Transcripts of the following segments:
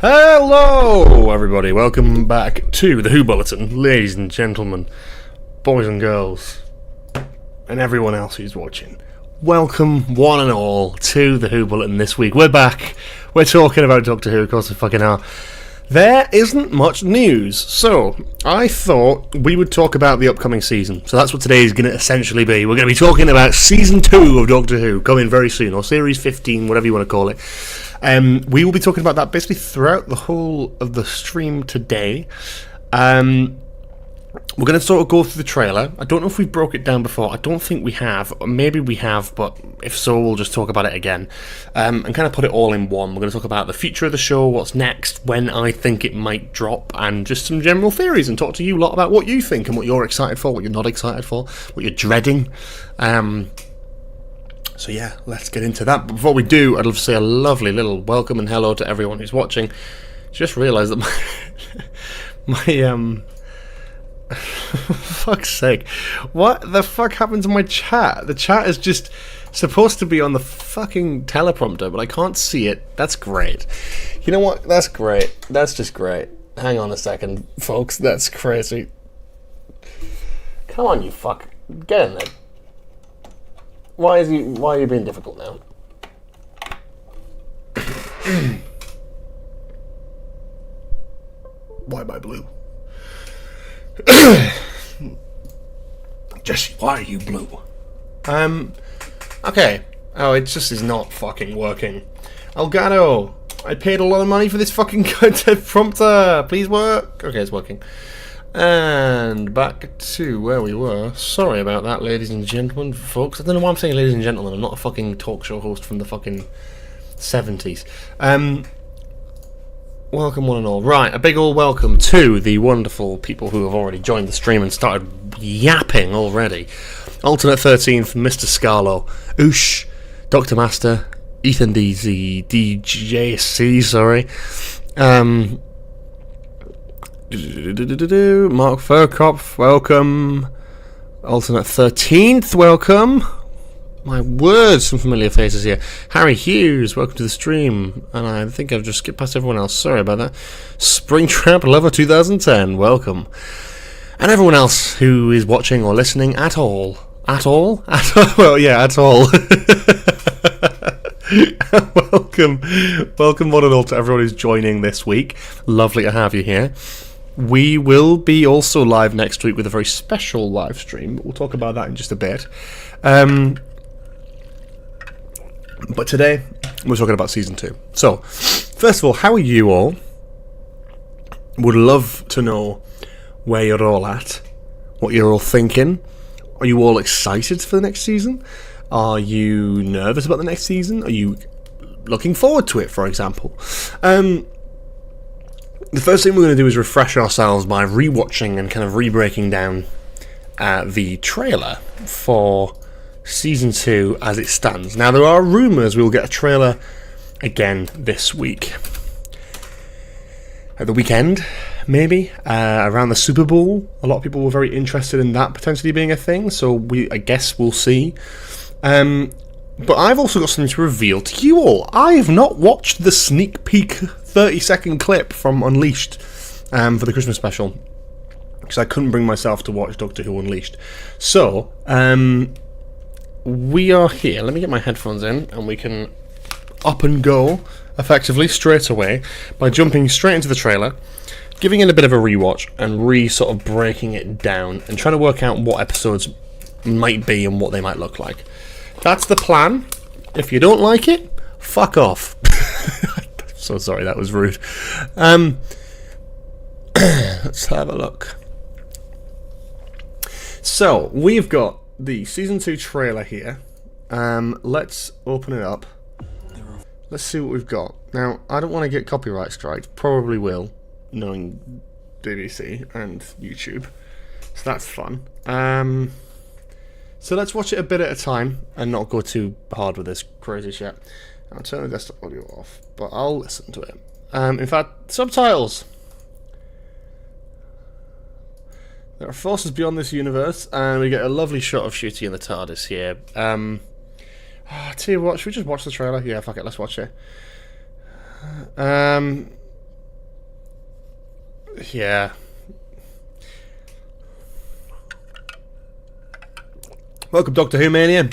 Hello, everybody. Welcome back to the WHO Bulletin, ladies and gentlemen, boys and girls, and everyone else who's watching. Welcome, one and all, to the WHO Bulletin this week. We're back. We're talking about Doctor Who, of course we fucking are. There isn't much news, so I thought we would talk about the upcoming season. So that's what today is going to essentially be. We're going to be talking about Season 2 of Doctor Who, coming very soon, or Series 15, whatever you want to call it. We will be talking about that basically throughout the whole of the stream today. We're going to sort of go through the trailer. I don't know if we broke it down before. I don't think we have. Or maybe we have, but if so, we'll just talk about it again. And kind of put it all in one. We're going to talk about the future of the show, what's next, when I think it might drop, and just some general theories, and talk to you a lot about what you think and what you're excited for, what you're not excited for, what you're dreading. So yeah, let's get into that. But before we do, I'd love to say a lovely little welcome and hello to everyone who's watching. Just realised that my fuck's sake, what the fuck happened to my chat? The chat is just supposed to be on the fucking teleprompter, but I can't see it. That's great. You know what? That's great. That's just great. Hang on a second, folks. That's crazy. Come on, you fuck. Get in there. Why are you being difficult now? Why am I blue? Jesse, why are you blue? Okay. Oh, it just is not fucking working. Elgato, I paid a lot of money for this fucking content prompter. Please work. Okay, it's working. And back to where we were. Sorry about that, ladies and gentlemen, folks. I don't know why I'm saying ladies and gentlemen. I'm not a fucking talk show host from the fucking 70s. Welcome one and all. Right, a big old welcome to the wonderful people who have already joined the stream and started yapping already. Alternate 13th, Mr. Scarlo, Oosh, Dr. Master, Ethan DZ, DJC, sorry. Mark Furkopf, welcome. Alternate 13th, welcome. My word, some familiar faces here. Harry Hughes, welcome to the stream. And I think I've just skipped past everyone else. Sorry about that. Springtrap Lover 2010, welcome. And everyone else who is watching or listening at all. At all? Well, yeah, at all. Welcome. Welcome one and all to everyone who's joining this week. Lovely to have you here. We will be also live next week with a very special live stream, but we'll talk about that in just a bit. But today, we're talking about Season 2. So, first of all, how are you all? Would love to know where you're all at, what you're all thinking. Are you all excited for the next season? Are you nervous about the next season? Are you looking forward to it, for example? The first thing we're going to do is refresh ourselves by rewatching and kind of re-breaking down the trailer for Season 2 as it stands. Now, there are rumours we'll get a trailer again this week. At the weekend, maybe, around the Super Bowl. A lot of people were very interested in that potentially being a thing, so I guess we'll see. But I've also got something to reveal to you all. I have not watched the sneak peek 30-second clip from Unleashed for the Christmas special, because I couldn't bring myself to watch Doctor Who Unleashed. So, we are here. Let me get my headphones in, and we can up and go effectively straight away by jumping straight into the trailer, giving it a bit of a rewatch, and sort of breaking it down and trying to work out what episodes might be and what they might look like. That's the plan. If you don't like it, fuck off. So sorry, that was rude. Let's have a look. So, we've got the Season 2 trailer here. Let's open it up. Let's see what we've got. Now, I don't want to get copyright strikes. Probably will, knowing BBC and YouTube. So that's fun. So let's watch it a bit at a time and not go too hard with this crazy shit. I'll turn the desktop audio off, but I'll listen to it. In fact, subtitles. There are forces beyond this universe, and we get a lovely shot of Shooty in the TARDIS here. Tell you what, should we just watch the trailer? Yeah, fuck it, let's watch it. Yeah. Welcome, Doctor Who Mania.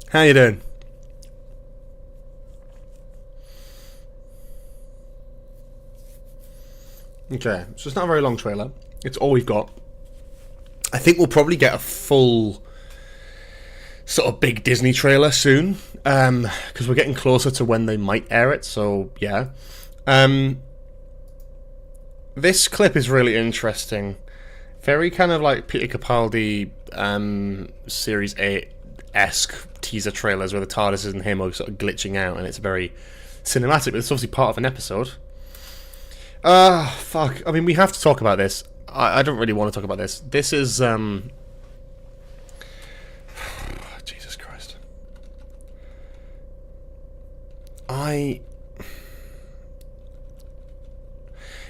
How you doing? Okay, so it's not a very long trailer. It's all we've got. I think we'll probably get a full sort of big Disney trailer soon, because we're getting closer to when they might air it, so yeah. This clip is really interesting. Very kind of like Peter Capaldi Series 8-esque teaser trailers where the TARDIS and him are sort of glitching out, and it's very cinematic, but it's obviously part of an episode. Fuck. I mean, we have to talk about this. I don't really want to talk about this. This is, Jesus Christ.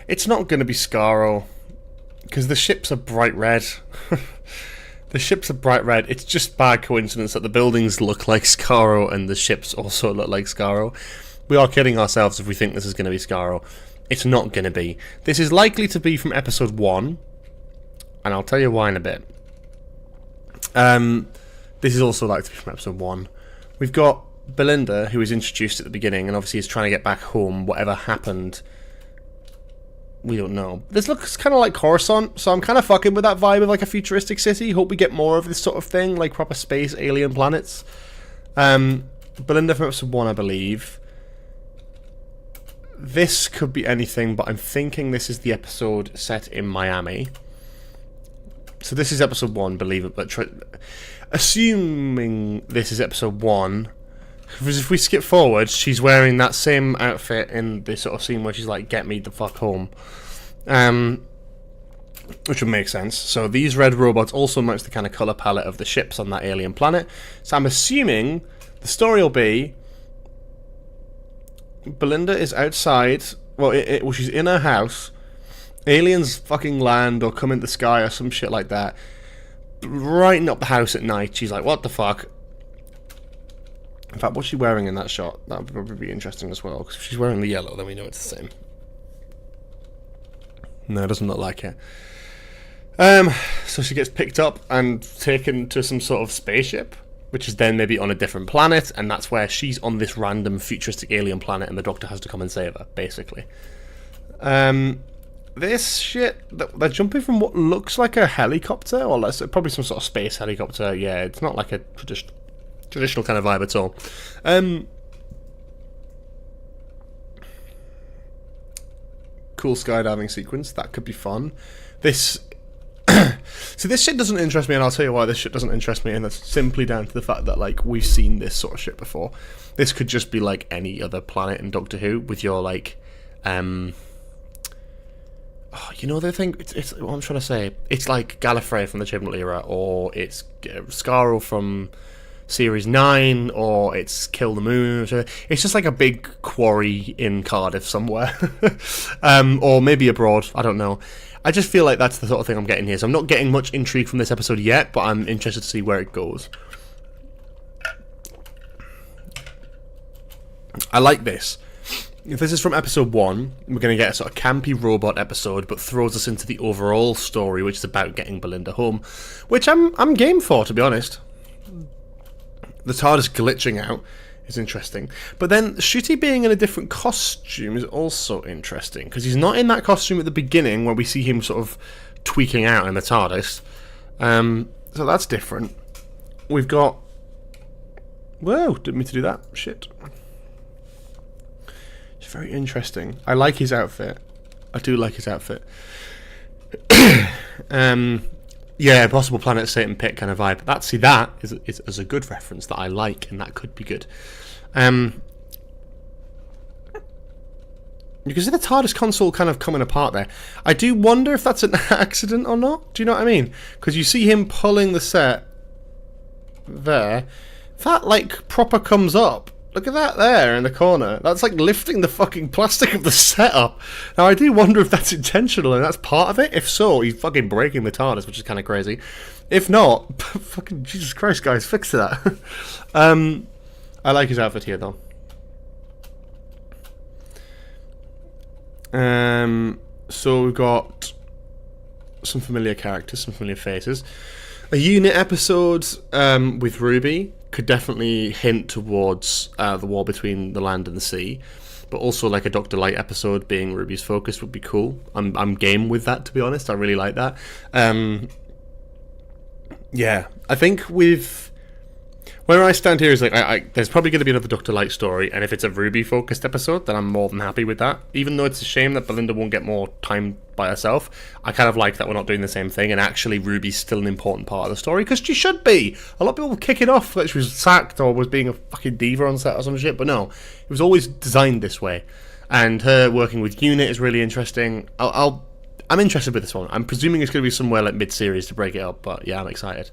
It's not going to be Skaro, because the ships are bright red. The ships are bright red. It's just bad coincidence that the buildings look like Skaro and the ships also look like Skaro. We are kidding ourselves if we think this is going to be Skaro. It's not going to be. This is likely to be from episode 1, and I'll tell you why in a bit. This is also likely to be from episode 1. We've got Belinda, who was introduced at the beginning, and obviously is trying to get back home. Whatever happened, we don't know. This looks kind of like Coruscant, so I'm kind of fucking with that vibe of like a futuristic city. Hope we get more of this sort of thing, like proper space alien planets. Belinda from episode 1, I believe. This could be anything, but I'm thinking this is the episode set in Miami. So this is episode 1, believe it, but assuming this is episode 1, because if we skip forward, she's wearing that same outfit in this sort of scene where she's like, get me the fuck home. Which would make sense. So these red robots also match the kind of colour palette of the ships on that alien planet. So I'm assuming the story will be Belinda is outside. Well, she's in her house. Aliens fucking land or come into the sky or some shit like that. Brighten up the house at night. She's like, what the fuck? In fact, what's she wearing in that shot? That would probably be interesting as well. Because if she's wearing the yellow, then we know it's the same. No, it doesn't look like it. So she gets picked up and taken to some sort of spaceship, which is then maybe on a different planet, and that's where she's on this random futuristic alien planet and the Doctor has to come and save her, basically. This shit, they're jumping from what looks like a helicopter, or probably some sort of space helicopter. Yeah, it's not like a traditional kind of vibe at all. Cool skydiving sequence, that could be fun. This... So this shit doesn't interest me, and I'll tell you why this shit doesn't interest me, and that's simply down to the fact that, like, we've seen this sort of shit before. This could just be, like, any other planet in Doctor Who with your, like, you know the thing, it's what I'm trying to say. It's like Gallifrey from the Chibnall era, or it's Skaro from Series 9, or it's Kill the Moon. It's just like a big quarry in Cardiff somewhere. Or maybe abroad, I don't know. I just feel like that's the sort of thing I'm getting here. So I'm not getting much intrigue from this episode yet, but I'm interested to see where it goes. I like this. If this is from episode 1, we're going to get a sort of campy robot episode, but throws us into the overall story, which is about getting Belinda home, which I'm game for, to be honest. The TARDIS glitching out is interesting. But then Shooty being in a different costume is also interesting, because he's not in that costume at the beginning where we see him sort of tweaking out in the TARDIS. So that's different. We've got... Whoa, didn't mean to do that. Shit. It's very interesting. I like his outfit. I do like his outfit. Yeah, Possible Planet, Satan Pit kind of vibe. That is a good reference that I like, and that could be good. You can see the TARDIS console kind of coming apart there. I do wonder if that's an accident or not. Do you know what I mean? Because you see him pulling the set there. That, like, proper comes up. Look at that there in the corner. That's like lifting the fucking plastic of the setup. Now, I do wonder if that's intentional and that's part of it. If so, he's fucking breaking the TARDIS, which is kind of crazy. If not, fucking Jesus Christ, guys, fix that. I like his outfit here, though. So we've got some familiar characters, some familiar faces. A unit episode with Ruby could definitely hint towards the war between the land and the sea, but also like a Dr. Light episode being Ruby's focus would be cool. I'm game with that, to be honest. I really like that. Yeah, I think with where I stand here is like there's probably going to be another Dr. Light story, and if it's a Ruby focused episode, then I'm more than happy with that. Even though it's a shame that Belinda won't get more time by herself, I kind of like that we're not doing the same thing, and actually Ruby's still an important part of the story, because she should be. A lot of people were kicking off that she was sacked or was being a fucking diva on set or some shit, but no, it was always designed this way. And her working with Unit is really interesting. I'm interested with this one. I'm presuming it's going to be somewhere like mid-series to break it up, but yeah, I'm excited.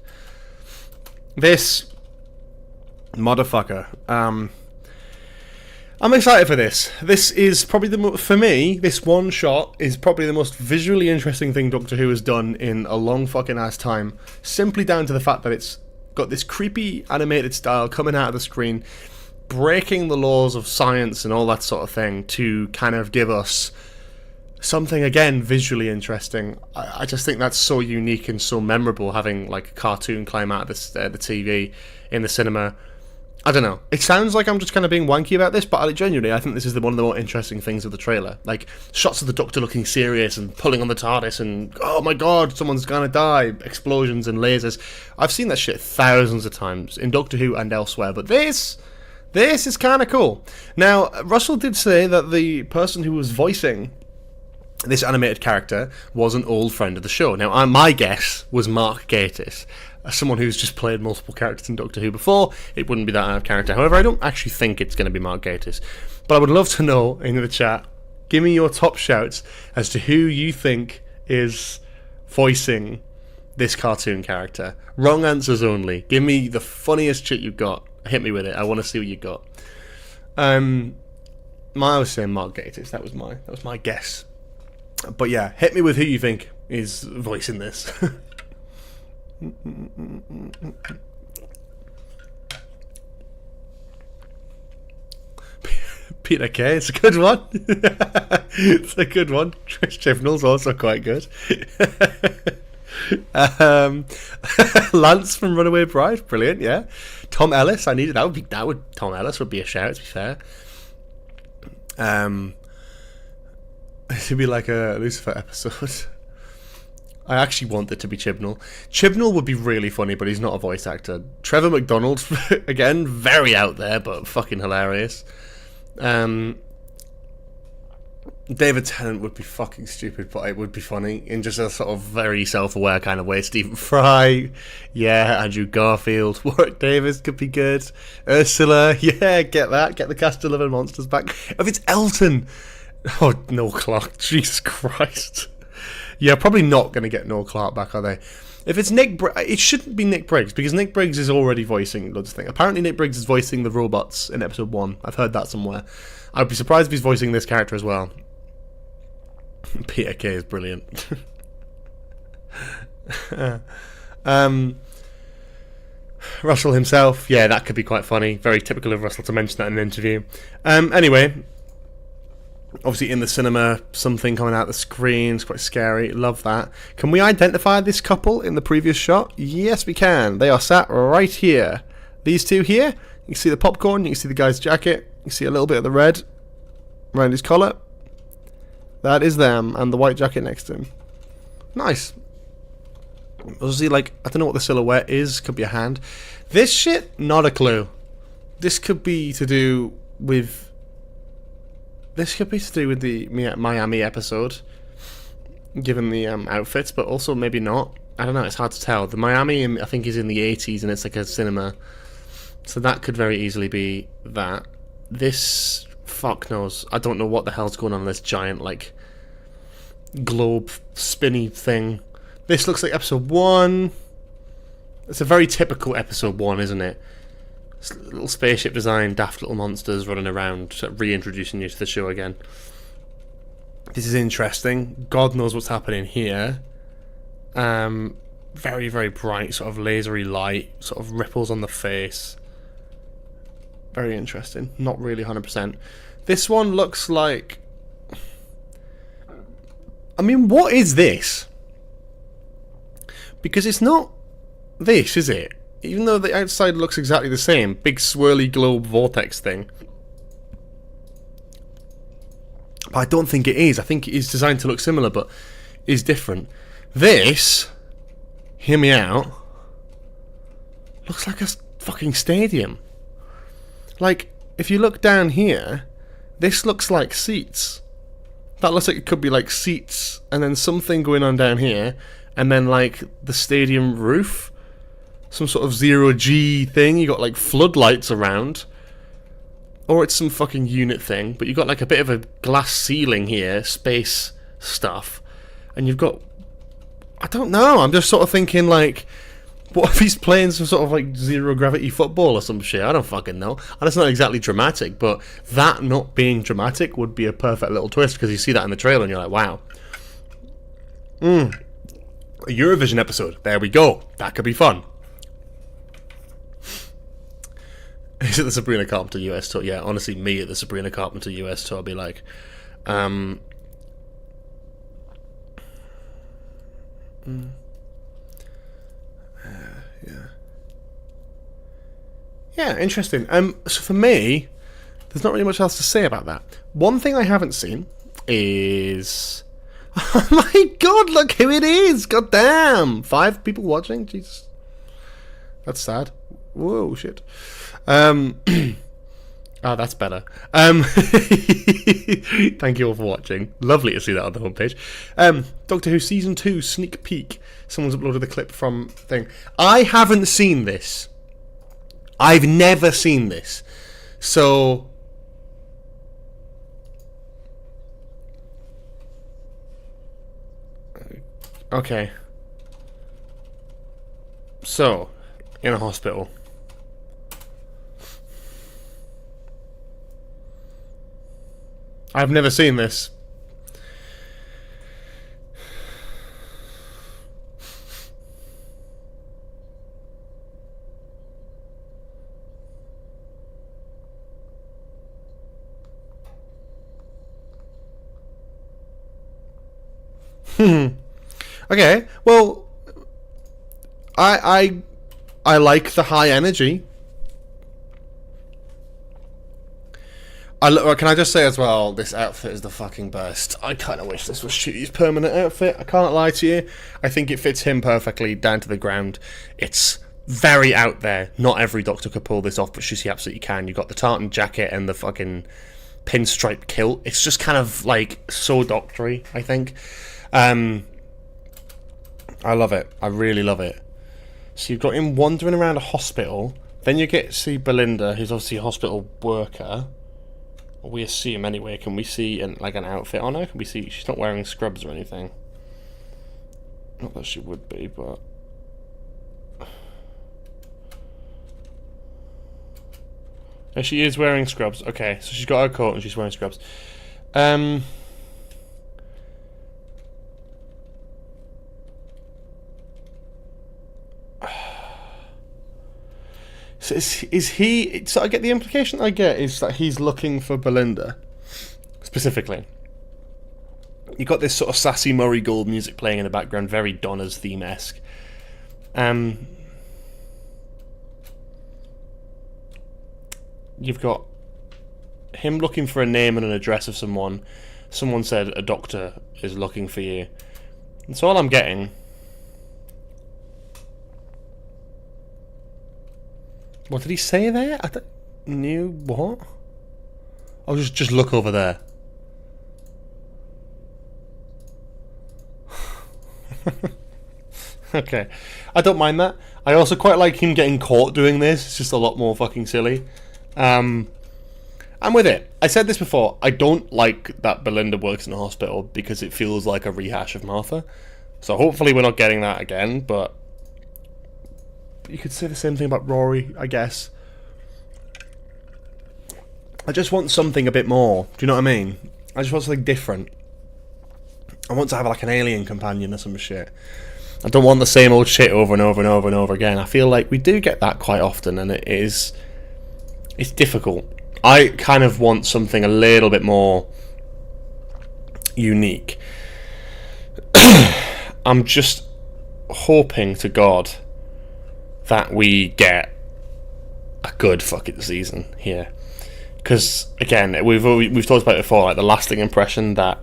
This motherfucker. I'm excited for this. This is probably for me, this one shot is probably the most visually interesting thing Doctor Who has done in a long fucking ass time. Simply down to the fact that it's got this creepy animated style coming out of the screen, breaking the laws of science and all that sort of thing to kind of give us something, again, visually interesting. I just think that's so unique and so memorable, having like a cartoon climb out of the TV in the cinema. I don't know. It sounds like I'm just kind of being wanky about this, but genuinely, I think this is one of the more interesting things of the trailer. Like, shots of the Doctor looking serious and pulling on the TARDIS and, oh my god, someone's gonna die, explosions and lasers. I've seen that shit thousands of times in Doctor Who and elsewhere, but this is kind of cool. Now, Russell did say that the person who was voicing this animated character was an old friend of the show. Now, my guess was Mark Gatiss. As someone who's just played multiple characters in Doctor Who before, it wouldn't be that out of character. However, I don't actually think it's going to be Mark Gatiss. But I would love to know in the chat, give me your top shouts as to who you think is voicing this cartoon character. Wrong answers only. Give me the funniest shit you've got. Hit me with it. I want to see what you got. I was saying Mark Gatiss. That was my guess. But yeah, hit me with who you think is voicing this. Peter Kay, it's a good one. It's a good one. Trish Chibnall's also quite good. Lance from Runaway Bride, brilliant. Yeah, Tom Ellis. Tom Ellis would be a shout. To be fair, it should be like a Lucifer episode. I actually want it to be Chibnall. Chibnall would be really funny, but he's not a voice actor. Trevor McDonald, again, very out there, but fucking hilarious. David Tennant would be fucking stupid, but it would be funny in just a sort of very self-aware kind of way. Stephen Fry, yeah, Andrew Garfield, Warwick Davis could be good. Ursula, yeah, get that. Get the cast of Living Monsters back. If it's Elton, oh, Noel Clarke, Jesus Christ. Yeah, probably not going to get Noel Clarke back, are they? If it's it shouldn't be Nick Briggs, because Nick Briggs is already voicing loads of things. Apparently Nick Briggs is voicing the robots in episode 1. I've heard that somewhere. I'd be surprised if he's voicing this character as well. Peter Kay is brilliant. Russell himself, yeah, that could be quite funny. Very typical of Russell to mention that in an interview. Anyway, obviously in the cinema, something coming out the screen. It's quite scary. Love that. Can we identify this couple in the previous shot? Yes, we can. They are sat right here. These two here. You can see the popcorn. You can see the guy's jacket. You can see a little bit of the red around his collar. That is them, and the white jacket next to him. Nice. Obviously, like, I don't know what the silhouette is. Could be a hand. This shit, not a clue. This could be to do with the Miami episode, given the outfits, but also maybe not. I don't know, it's hard to tell. The Miami, I think, is in the 80s, and it's like a cinema. So that could very easily be that. This, fuck knows. I don't know what the hell's going on in this giant, like, globe spinny thing. This looks like episode 1. It's a very typical episode 1, isn't it? Little spaceship design, daft little monsters running around, sort of reintroducing you to the show again. This is interesting. God knows what's happening here. Very, very bright, sort of lasery light, sort of ripples on the face. Very interesting. Not really 100%. This one looks like I mean, what is this? Because it's not this, is it? Even though the outside looks exactly the same. Big swirly globe vortex thing. But I don't think it is. I think it is designed to look similar, but is different. This, hear me out, looks like a fucking stadium. Like, if you look down here, this looks like seats. That looks like it could be like seats, and then something going on down here, and then like the stadium roof. Some sort of zero-G thing. You got like floodlights around. Or it's some fucking unit thing, but you've got like a bit of a glass ceiling here, space stuff. And you've got... I don't know, I'm just sort of thinking like... What if he's playing some sort of like zero-gravity football or some shit? I don't fucking know. And it's not exactly dramatic, but that not being dramatic would be a perfect little twist, because you see that in the trailer and you're like, wow. A Eurovision episode. There we go. That could be fun. Is it the Sabrina Carpenter US tour? Yeah, honestly, me at the Sabrina Carpenter US tour, I'll be like, yeah, interesting. So for me, there's not really much else to say about that. One thing I haven't seen is, oh my god, look who it is! God damn, 5 people watching. Jesus, that's sad. Whoa, shit. Oh, that's better. Thank you all for watching. Lovely to see that on the homepage. Doctor Who Season 2 sneak peek. Someone's uploaded the clip from thing. I haven't seen this. I've never seen this. So... Okay. So, in a hospital. I've never seen this. Okay, well, I like the high energy. Can I just say as well, this outfit is the fucking best. I kind of wish this was Shooty's permanent outfit. I can't lie to you. I think it fits him perfectly down to the ground. It's very out there. Not every doctor could pull this off, but Shooty absolutely can. You've got the tartan jacket and the fucking pinstripe kilt. It's just kind of like so doctory, I think. I love it. I really love it. So you've got him wandering around a hospital. Then you get to see Belinda, who's obviously a hospital worker. We assume anyway. Can we see like an outfit on her? Can we see she's not wearing scrubs or anything? Not that she would be, but yeah, she is wearing scrubs. Okay, so she's got her coat and she's wearing scrubs. So is he... So I get the implication I get is that he's looking for Belinda, specifically. You got this sort of sassy Murray Gold music playing in the background, very Donna's theme-esque. You've got him looking for a name and an address of someone. Someone said a doctor is looking for you. That's all I'm getting. What did he say there? I knew what? Oh, just look over there. Okay, I don't mind that. I also quite like him getting caught doing this. It's just a lot more fucking silly. I'm with it. I said this before. I don't like that Belinda works in a hospital because it feels like a rehash of Martha. So hopefully we're not getting that again, but you could say the same thing about Rory, I guess. I just want something a bit more. Do you know what I mean? I just want something different. I want to have like an alien companion or some shit. I don't want the same old shit over and over and over and over again. I feel like we do get that quite often, and it's difficult. I kind of want something a little bit more unique. I'm just hoping to God that we get a good fucking season here. Because, again, we've talked about it before, like, the lasting impression that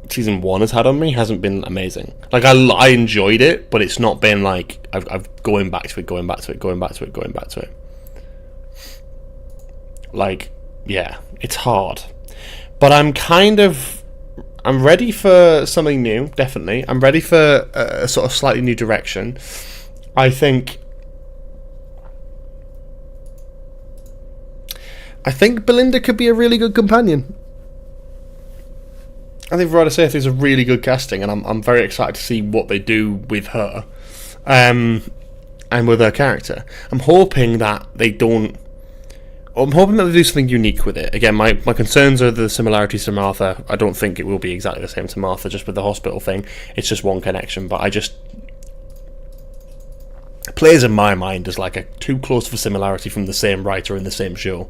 season 1 has had on me hasn't been amazing. Like, I enjoyed it, but it's not been like I've going back to it. Like, yeah, it's hard. But I'm ready for something new, definitely. I'm ready for a sort of slightly new direction. I think Belinda could be a really good companion. I think Veronica Seth is a really good casting, and I'm very excited to see what they do with her, and with her character. I'm hoping that they do something unique with it. Again, my concerns are the similarities to Martha. I don't think it will be exactly the same to Martha, just with the hospital thing. It's just one connection, but it plays in my mind as like a too close of a similarity from the same writer in the same show.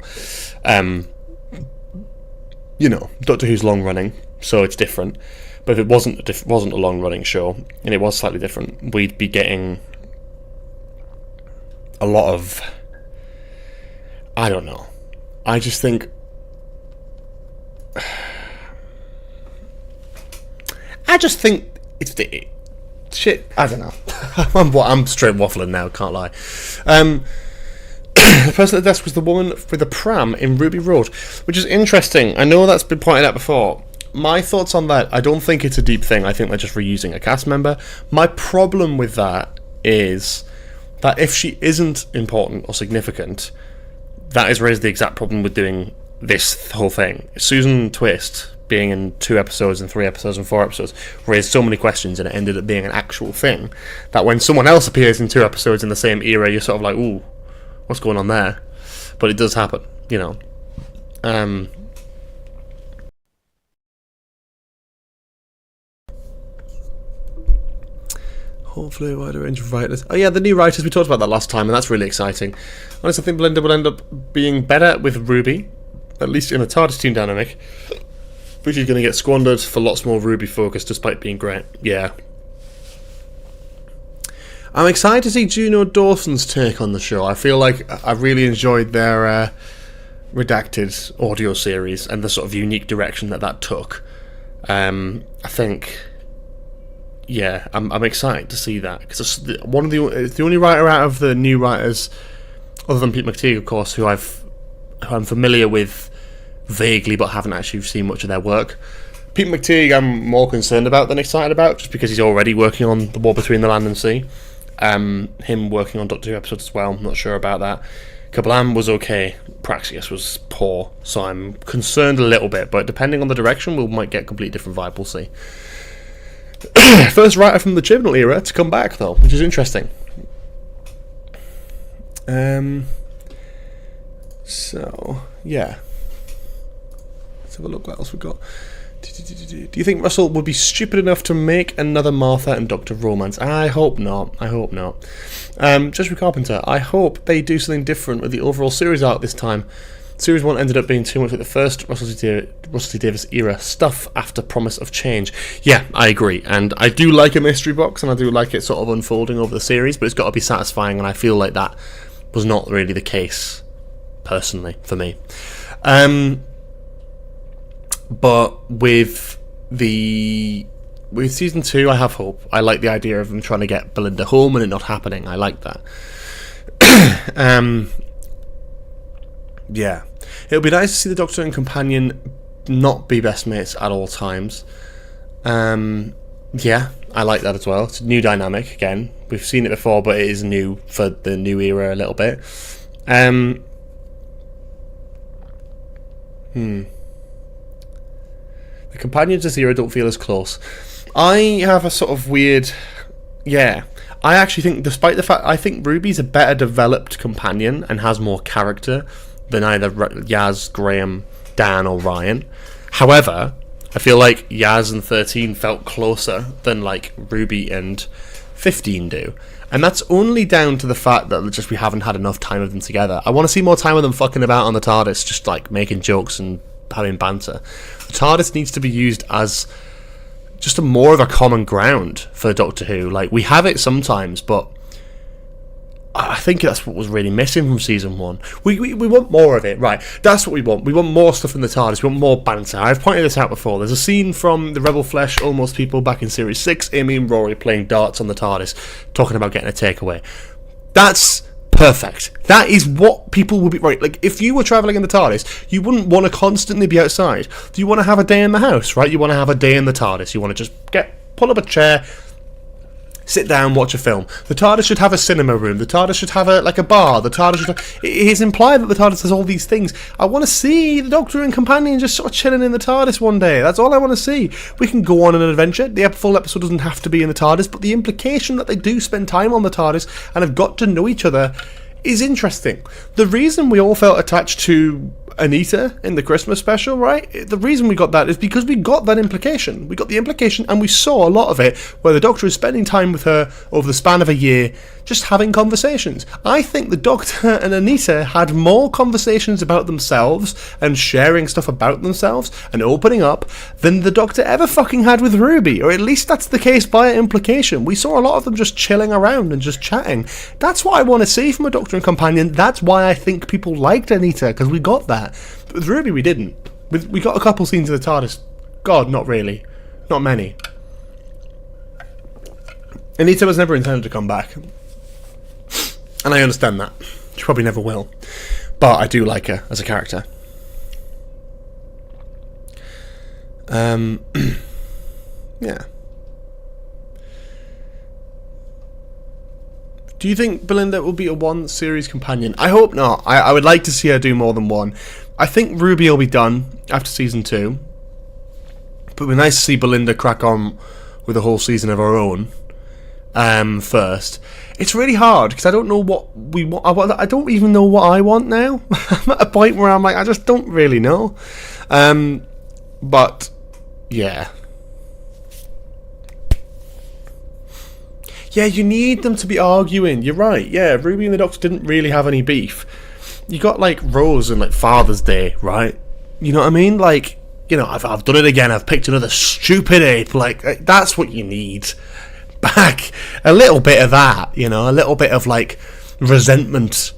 Doctor Who's long running, so it's different. But if it wasn't a long running show and it was slightly different, we'd be getting a lot of, I don't know. I just think it's the shit. I don't know. I'm straight waffling now. Can't lie. The person at the desk was the woman with the pram in Ruby Road, which is interesting. I know that's been pointed out before. My thoughts on that: I don't think it's a deep thing. I think they're just reusing a cast member. My problem with that is that if she isn't important or significant, that has raised the exact problem with doing this whole thing. Susan Twist being in 2 episodes and 3 episodes and 4 episodes raised so many questions, and it ended up being an actual thing that when someone else appears in 2 episodes in the same era, you're sort of like, ooh, what's going on there? But it does happen, you know. Hopefully a wider range of writers. Oh yeah, the new writers, we talked about that last time, and that's really exciting. Honestly, I think Belinda will end up being better with Ruby, at least in a TARDIS team dynamic, which is going to get squandered for lots more Ruby focus despite being great. Yeah. I'm excited to see Juno Dawson's take on the show. I feel like I really enjoyed their redacted audio series and the sort of unique direction that took. I think... Yeah, I'm excited to see that, because it's the only writer out of the new writers, other than Pete McTeague, of course, who I'm familiar with vaguely, but haven't actually seen much of their work. Pete McTeague, I'm more concerned about than excited about, just because he's already working on The War Between the Land and Sea. Him working on Doctor Who episodes as well. I'm not sure about that. Kablam was okay. Praxius was poor, so I'm concerned a little bit. But depending on the direction, we might get a completely different vibe. We'll see. First writer from the Chibnall era to come back, though, which is interesting. So, yeah. Let's have a look what else we've got. Do you think Russell would be stupid enough to make another Martha and Doctor romance? I hope not. Joshua Carpenter, I hope they do something different with the overall series arc this time. Series 1 ended up being too much like the first Russell T Davies era stuff after promise of change. Yeah, I agree. And I do like a mystery box, and I do like it sort of unfolding over the series, but it's got to be satisfying, and I feel like that was not really the case, personally, for me. But with season 2, I have hope. I like the idea of them trying to get Belinda home and it not happening. I like that. Yeah. It would be nice to see the Doctor and Companion not be best mates at all times. Yeah, I like that as well. It's a new dynamic, again. We've seen it before, but it is new for the new era a little bit. The companions this era don't feel as close. I have a sort of weird... Yeah. I actually think, despite the fact... I think Ruby's a better developed companion and has more character than either Yaz, Graham, Dan or Ryan. However, I feel like Yaz and 13 felt closer than like Ruby and 15 do. And that's only down to the fact that just we haven't had enough time with them together. I want to see more time with them fucking about on the TARDIS, just like making jokes and having banter. The TARDIS needs to be used as just a more of a common ground for Doctor Who. Like, we have it sometimes, but I think that's what was really missing from season 1. We want more of it, right? That's what we want. We want more stuff in the TARDIS. We want more banter. I've pointed this out before. There's a scene from the Rebel Flesh Almost People back in Series 6, Amy and Rory playing darts on the TARDIS, talking about getting a takeaway. That's perfect. That is what people would be... Right, like, if you were travelling in the TARDIS, you wouldn't want to constantly be outside. Do you want to have a day in the house, right? You want to have a day in the TARDIS. You want to just pull up a chair, sit down, watch a film. The TARDIS should have a cinema room. The TARDIS should have a bar. The TARDIS should have... It is implied that the TARDIS has all these things. I want to see the Doctor and companion just sort of chilling in the TARDIS one day. That's all I want to see. We can go on an adventure. The full episode doesn't have to be in the TARDIS, but the implication that they do spend time on the TARDIS and have got to know each other is interesting. The reason we all felt attached to Anita in the Christmas special, right? The reason we got that is because we got that implication. We got the implication, and we saw a lot of it where the Doctor is spending time with her over the span of a year, just having conversations. I think the Doctor and Anita had more conversations about themselves and sharing stuff about themselves and opening up than the Doctor ever fucking had with Ruby, or at least that's the case by implication. We saw a lot of them just chilling around and just chatting. That's what I want to see from a Doctor and companion. That's why I think people liked Anita, because we got that. But with Ruby we didn't. We got a couple scenes in the TARDIS. God, not really. Not many. Anita was never intended to come back. And I understand that. She probably never will. But I do like her as a character. Yeah. Do you think Belinda will be a one-series companion? I hope not. I would like to see her do more than one. I think Ruby will be done after season 2. But it would be nice to see Belinda crack on with a whole season of her own first. It's really hard because I don't know what we want. I don't even know what I want now. I'm at a point where I'm like, I just don't really know. But yeah. Yeah, you need them to be arguing. You're right. Yeah, Ruby and the Doctor didn't really have any beef. You got like Rose and like Father's Day, right? You know what I mean? Like, you know, I've done it again. I've picked another stupid ape. Like that's what you need. Back a little bit of that, you know, a little bit of like resentment.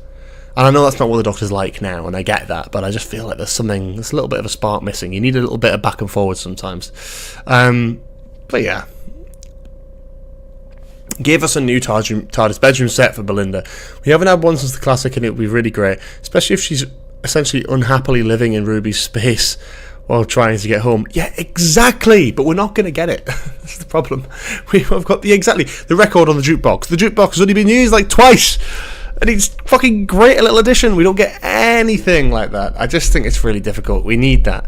And I know that's not what the Doctor's like now, and I get that, but I just feel like there's a little bit of a spark missing. You need a little bit of back and forward sometimes. But yeah. Gave us a new TARDIS bedroom set for Belinda. We haven't had one since the classic, and it would be really great, especially if she's essentially unhappily living in Ruby's space while trying to get home. Yeah, exactly, but we're not going to get it. That's the problem. We've got the record on the jukebox. The jukebox has only been used like twice, and it's fucking great, a little addition. We don't get anything like that. I just think it's really difficult. We need that.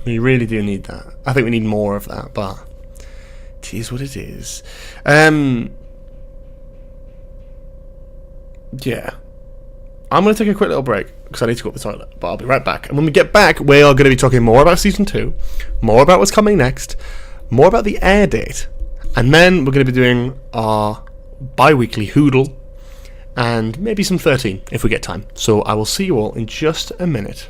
We really do need that. I think we need more of that, but it is what it is. Yeah. I'm going to take a quick little break because I need to go to the toilet, but I'll be right back. And when we get back, we are going to be talking more about Season 2, more about what's coming next, more about the air date, and then we're going to be doing our bi-weekly Hoodle, and maybe some 13 if we get time. So I will see you all in just a minute.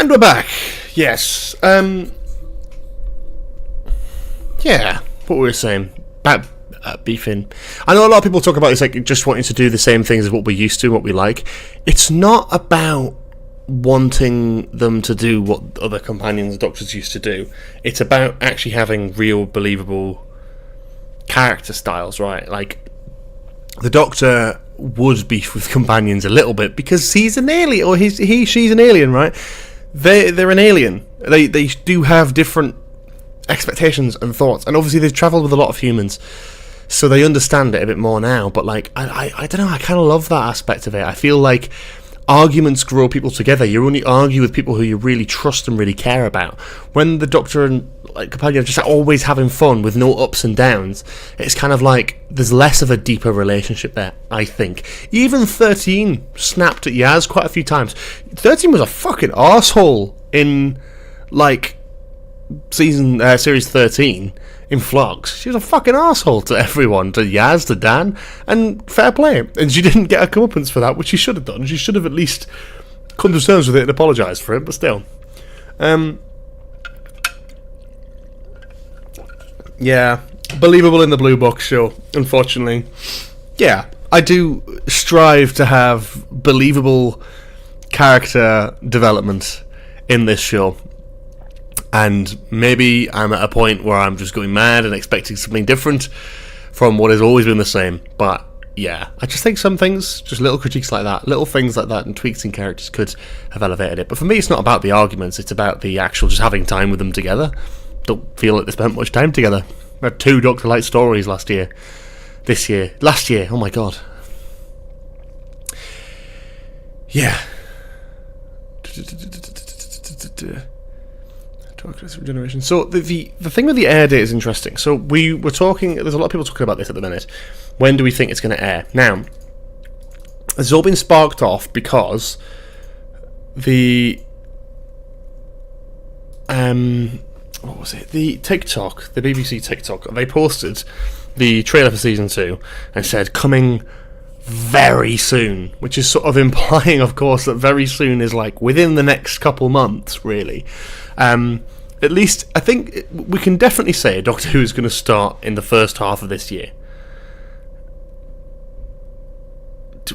And we're back. Yes. Yeah. What we were saying about beefing. I know a lot of people talk about this, like just wanting to do the same things as what we're used to, what we like. It's not about wanting them to do what other companions and doctors used to do. It's about actually having real, believable character styles, right? Like the Doctor would beef with companions a little bit because he's an alien, or she's an alien, right? They're an alien. They do have different expectations and thoughts, and obviously they've travelled with a lot of humans, so they understand it a bit more now. But like, I don't know, I kind of love that aspect of it. I feel like arguments grow people together. You only argue with people who you really trust and really care about. When the Doctor and like companion are just always having fun with no ups and downs, it's kind of like there's less of a deeper relationship there, I think. Even 13 snapped at Yaz quite a few times. 13 was a fucking arsehole in like series 13 in Vlogs. She was a fucking arsehole to everyone, to Yaz, to Dan, and fair play. And she didn't get a comeuppance for that, which she should have done. She should have at least come to terms with it and apologised for it, but still. Yeah, believable in the Blue Box show, unfortunately. Yeah, I do strive to have believable character development in this show. And maybe I'm at a point where I'm just going mad and expecting something different from what has always been the same. But yeah, I just think some things, just little critiques like that, little things like that and tweaks in characters could have elevated it. But for me, it's not about the arguments, it's about the actual just having time with them together. Don't feel like they spent much time together. We had 2 Doctor Light stories last year. Last year, oh my god. Yeah. Regeneration. So the thing with the air date is interesting. So we were talking, there's a lot of people talking about this at the minute. When do we think it's going to air? Now, it's all been sparked off because the what was it? The TikTok, the BBC TikTok, they posted the trailer for season 2 and said coming very soon, which is sort of implying, of course, that very soon is like within the next couple months, really. At least, I think we can definitely say Doctor Who is going to start in the first half of this year.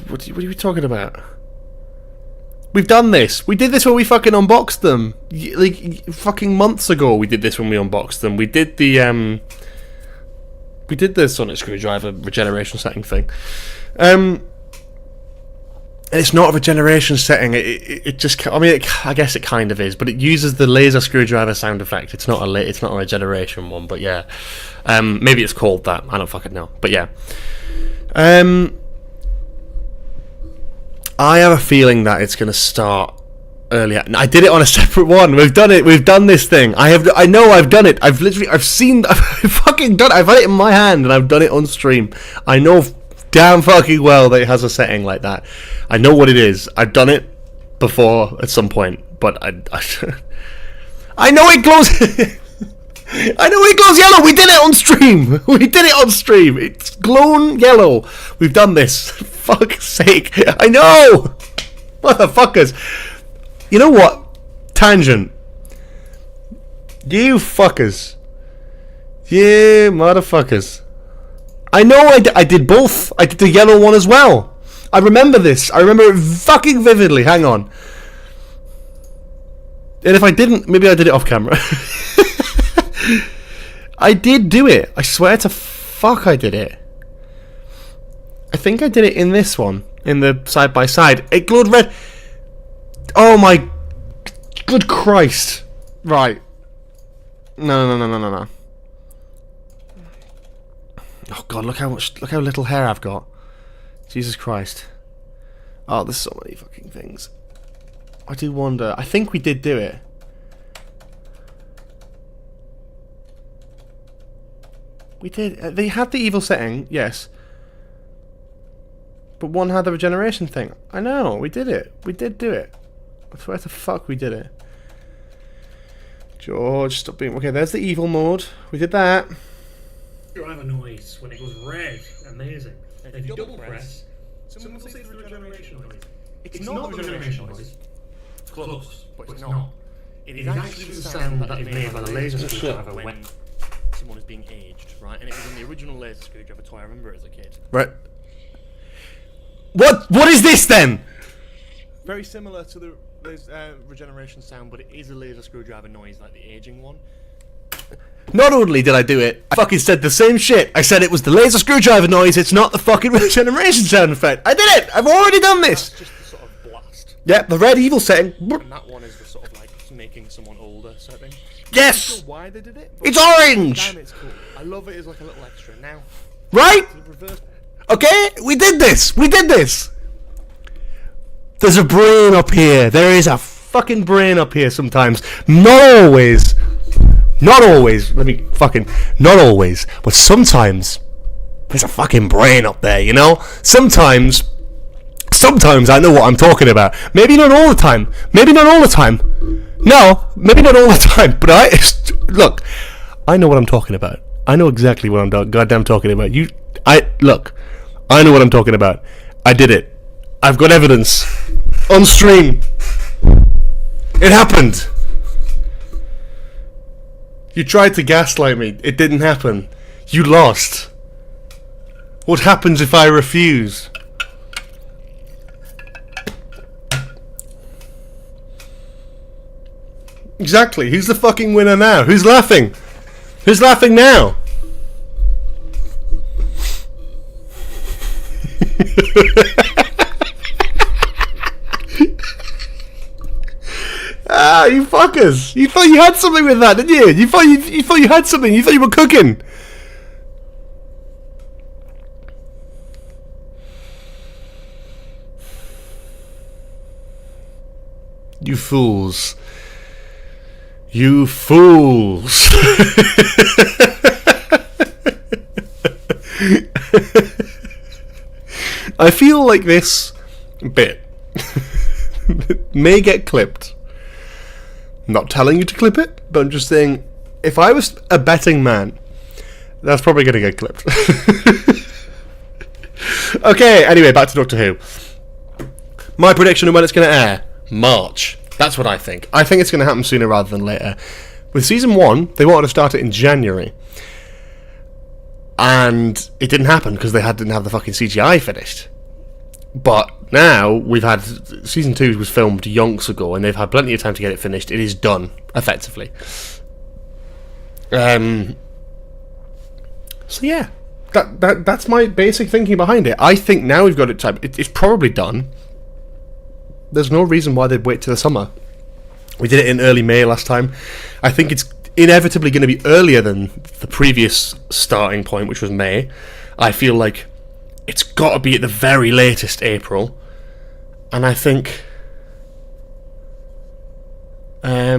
What are we talking about? We've done this. We did this when we fucking unboxed them. Like, fucking months ago we did this when we unboxed them. We did the sonic screwdriver regeneration setting thing. It's not a regeneration setting. It just, I mean, I guess it kind of is, but it uses the laser screwdriver sound effect. It's not a regeneration one, but yeah. Maybe it's called that. I don't fucking know, but yeah. I have a feeling that it's going to start earlier. I did it on a separate one. We've done it. We've done this thing. I know I've done it. I've fucking done it. I've had it in my hand and I've done it on stream. I know damn fucking well that it has a setting like that. I know what it is. I've done it before at some point, but I know it glows. I know it glows yellow. We did it on stream. It's glown yellow. We've done this. Fuck's sake. I know. Motherfuckers. You know what? Tangent. You fuckers. You motherfuckers. I know I did both. I did the yellow one as well. I remember this. I remember it fucking vividly. Hang on. And if I didn't, maybe I did it off camera. I did do it. I swear to fuck I did it. I think I did it in this one. In the side by side. It glowed red. Oh my good Christ. Right. No. Oh god, look how little hair I've got. Jesus Christ. Oh, there's so many fucking things. I do wonder. I think we did do it. We did. They had the evil setting, yes. But one had the regeneration thing. I know, we did it. We did do it. I swear to fuck we did it. George, stop being... Okay, there's the evil mode. We did that. Driver noise when it goes red. Amazing. If you double press, someone will say it's the regeneration noise. It's not the regeneration noise. It's close, but it's not. It is actually the sound that is made by the laser screwdriver when someone is being aged, right? And it was in the original laser screwdriver toy. I remember it as a kid. Right. What is this then? Very similar to the regeneration sound, but it is a laser screwdriver noise, like the aging one. Not only did I do it, I fucking said the same shit. I said it was the laser screwdriver noise, it's not the fucking regeneration sound effect. I did it! I've already done this! That's just the sort of blast. Yep, the red evil setting. And that one is the sort of like making someone older setting. Yes! I'm not sure why they did it. It's orange! Damn, it's cool. I love it as like a little extra. Now, right? Okay, we did this! We did this! There's a brain up here. There is a fucking brain up here sometimes. Not always. Not always. Not always. But sometimes there's a fucking brain up there, you know? Sometimes I know what I'm talking about. Maybe not all the time. Maybe not all the time. No, maybe not all the time. But look, I know what I'm talking about. I know exactly what I'm goddamn talking about. I know what I'm talking about. I did it. I've got evidence. On stream. It happened. You tried to gaslight me. It didn't happen. You lost. What happens if I refuse? Exactly. Who's the fucking winner now? Who's laughing? Who's laughing now? Ah, you fuckers! You thought you had something with that, didn't you? You thought you had something. You thought you were cooking. You fools! You fools! I feel like this bit may get clipped. I'm not telling you to clip it, but I'm just saying, if I was a betting man, that's probably going to get clipped. Okay, anyway, back to Doctor Who. My prediction of when it's going to air: March. That's what I think. I think it's going to happen sooner rather than later. With season 1, they wanted to start it in January. And it didn't happen because they didn't have the fucking CGI finished. But now we've had season 2 was filmed yonks ago, and they've had plenty of time to get it finished. It is done effectively. So yeah, that's my basic thinking behind it. I think now we've got it time. It's probably done. There's no reason why they'd wait till the summer. We did it in early May last time. I think it's inevitably going to be earlier than the previous starting point, which was May. I feel like it's got to be at the very latest April. And I think I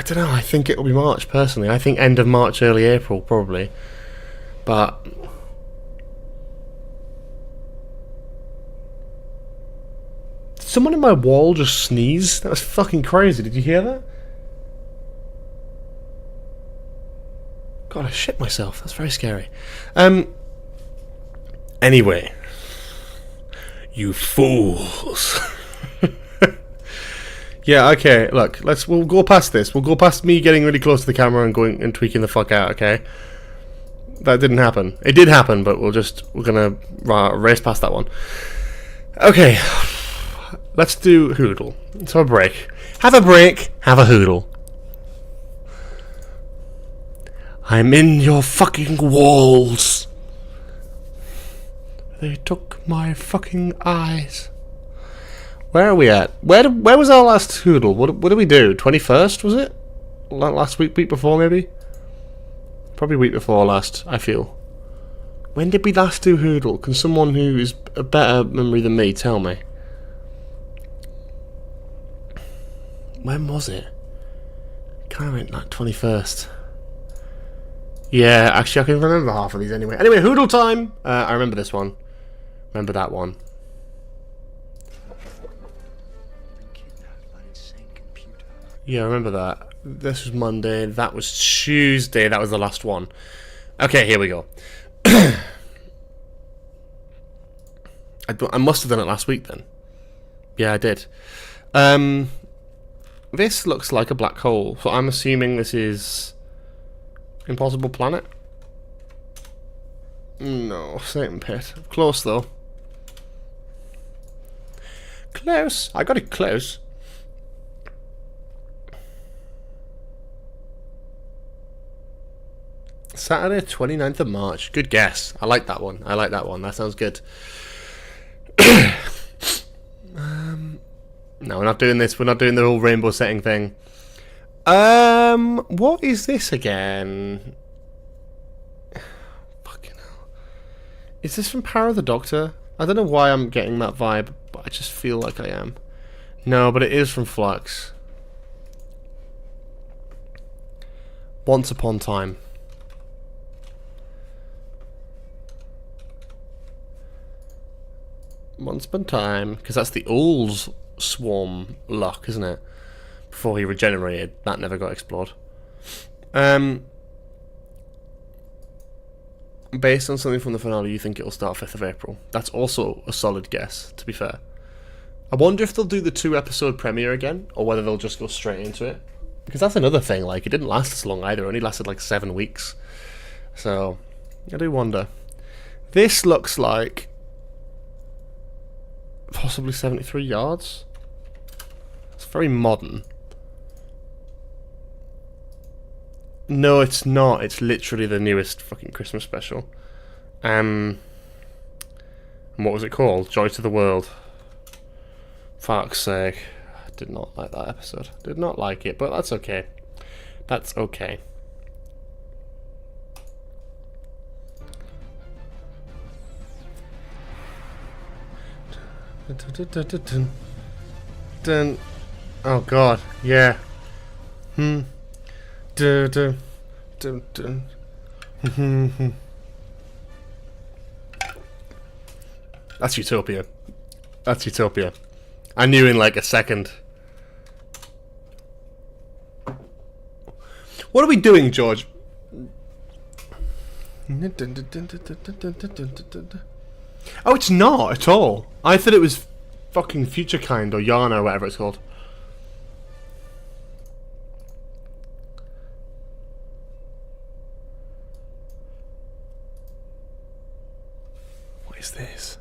don't know, I think it'll be March personally. I think end of March, early April probably. But did someone in my wall just sneeze? That was fucking crazy. Did you hear that? God, I shit myself. That's very scary. Anyway, you fools. Yeah, okay, look, we'll go past this. We'll go past me getting really close to the camera and going and tweaking the fuck out, okay? That didn't happen. It did happen, but we're gonna race past that one. Okay, let's do Hoodle. Let's have a break. Have a break, have a Hoodle. I'm in your fucking walls. They took my fucking eyes. Where are we at? Where was our last Hoodle? What did we do? 21st, was it? Last week before, maybe? Probably week before last, I feel. When did we last do Hoodle? Can someone who is a better memory than me tell me? When was it? Kind of went like 21st. Yeah, actually I can remember half of these anyway. Anyway, Hoodle time! I remember this one. Remember that one. Yeah, I remember that. This was Monday, that was Tuesday, that was the last one. Okay, here we go. I must have done it last week then. Yeah, I did. This looks like a black hole, so I'm assuming this is Impossible Planet. No, Satan Pit. Close though. Close. I got it close. Saturday, 29th of March. Good guess. I like that one. I like that one. That sounds good. No, we're not doing this. We're not doing the whole rainbow setting thing. What is this again? Fucking hell. Is this from Power of the Doctor? I don't know why I'm getting that vibe, but I just feel like I am. No, but it is from Flux. Once Upon Time. Once Upon Time, because that's the old swarm lock, isn't it? Before he regenerated, that never got explored. Based on something from the finale, you think it'll start 5th of April. That's also a solid guess, to be fair. I wonder if they'll do the 2-episode premiere again, or whether they'll just go straight into it. Because that's another thing, like, it didn't last as long either, it only lasted like 7 weeks. So, I do wonder. This looks like possibly 73 yards. It's very modern. No, it's not. It's literally the newest fucking Christmas special. And what was it called? Joy to the World. Fuck's sake. I did not like that episode. Did not like it, but that's okay. That's okay. Dun. Oh god, yeah. Dun, dun, dun, dun. That's Utopia. That's Utopia. I knew in like a second. What are we doing, George? Oh, it's not at all. I thought it was fucking Future Kind or Yarn or whatever it's called. What is this?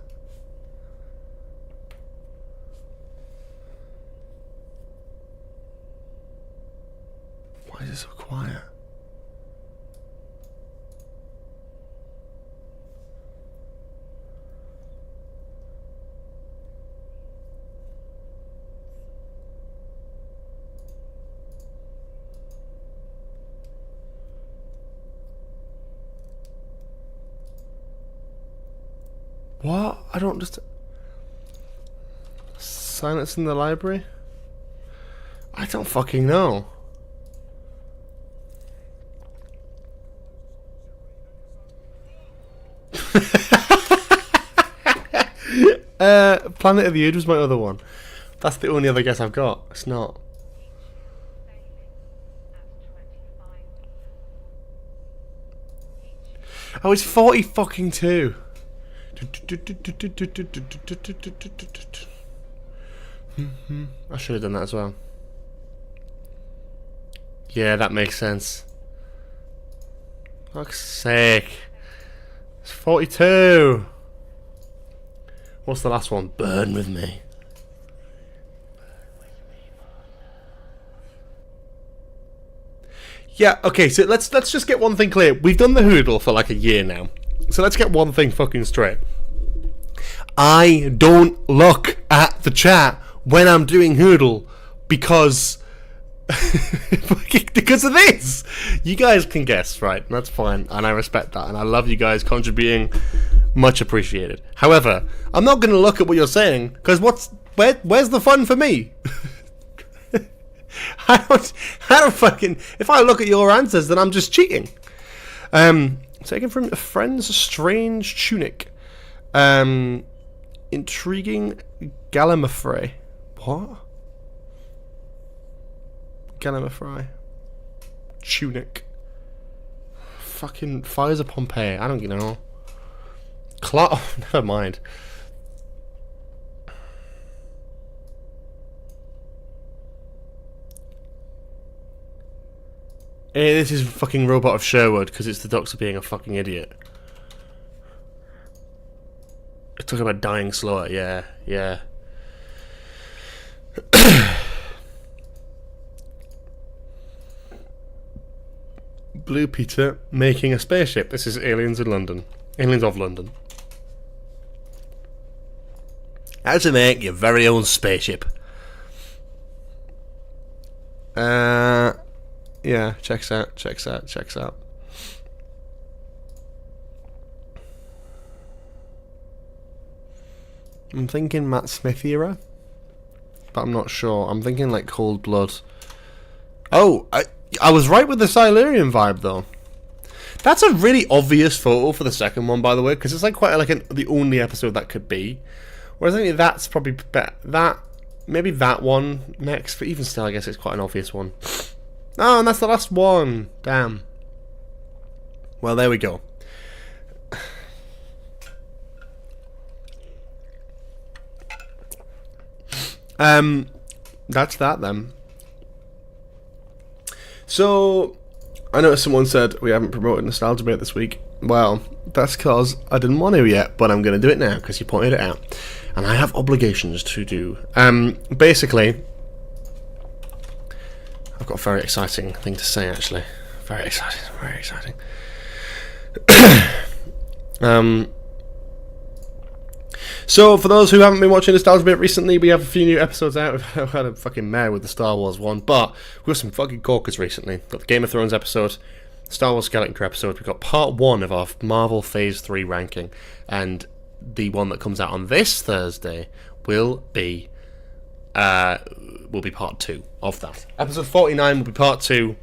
Why is it so quiet? What? I don't just... Silence in the library? I don't fucking know. Planet of the Age was my other one. That's the only other guess I've got. It's not. Oh, it's 40 fucking 2. I should have done that as well. Yeah, that makes sense. Fuck's sake. It's 42. What's the last one? Burn with me. Yeah, okay, so let's just get one thing clear. We've done the Hoodle for like a year now. So let's get one thing fucking straight. I don't look at the chat when I'm doing Hoodle because because of this. You guys can guess, right? That's fine, and I respect that, and I love you guys contributing. Much appreciated. However, I'm not going to look at what you're saying because where's the fun for me? I don't fucking. If I look at your answers, then I'm just cheating. Taken from a friend's strange tunic. Intriguing Gallimafray. What? Gallimafray. Tunic. Fucking Fires of Pompeii. I don't know. Oh, never mind. Hey, this is fucking Robot of Sherwood, because it's the Doctor being a fucking idiot. Talking about dying slower, yeah. Blue Peter making a spaceship. This is Aliens in London. Aliens of London. How to make your very own spaceship. Yeah, checks out. I'm thinking Matt Smith era, but I'm not sure. I'm thinking like Cold Blood. Oh, I was right with the Silurian vibe though. That's a really obvious photo for the second one, by the way, because it's like quite like the only episode that could be. Whereas I think that's probably maybe that one next, but even still, I guess it's quite an obvious one. Oh, and that's the last one. Damn. Well, there we go. That's that then. So, I noticed someone said we haven't promoted Nostalgia Bait this week. Well, that's because I didn't want to yet, but I'm going to do it now because you pointed it out. And I have obligations to do. Basically, I've got a very exciting thing to say, actually. Very exciting. So, for those who haven't been watching Nostalgia Bit recently, we have a few new episodes out. We've had a fucking mare with the Star Wars one, but we've got some fucking corkers recently. We've got the Game of Thrones episode, Star Wars Skeleton Crew episode. We've got part 1 of our Marvel Phase 3 ranking, and the one that comes out on this Thursday will be part 2 of that. Episode 49 will be part 2,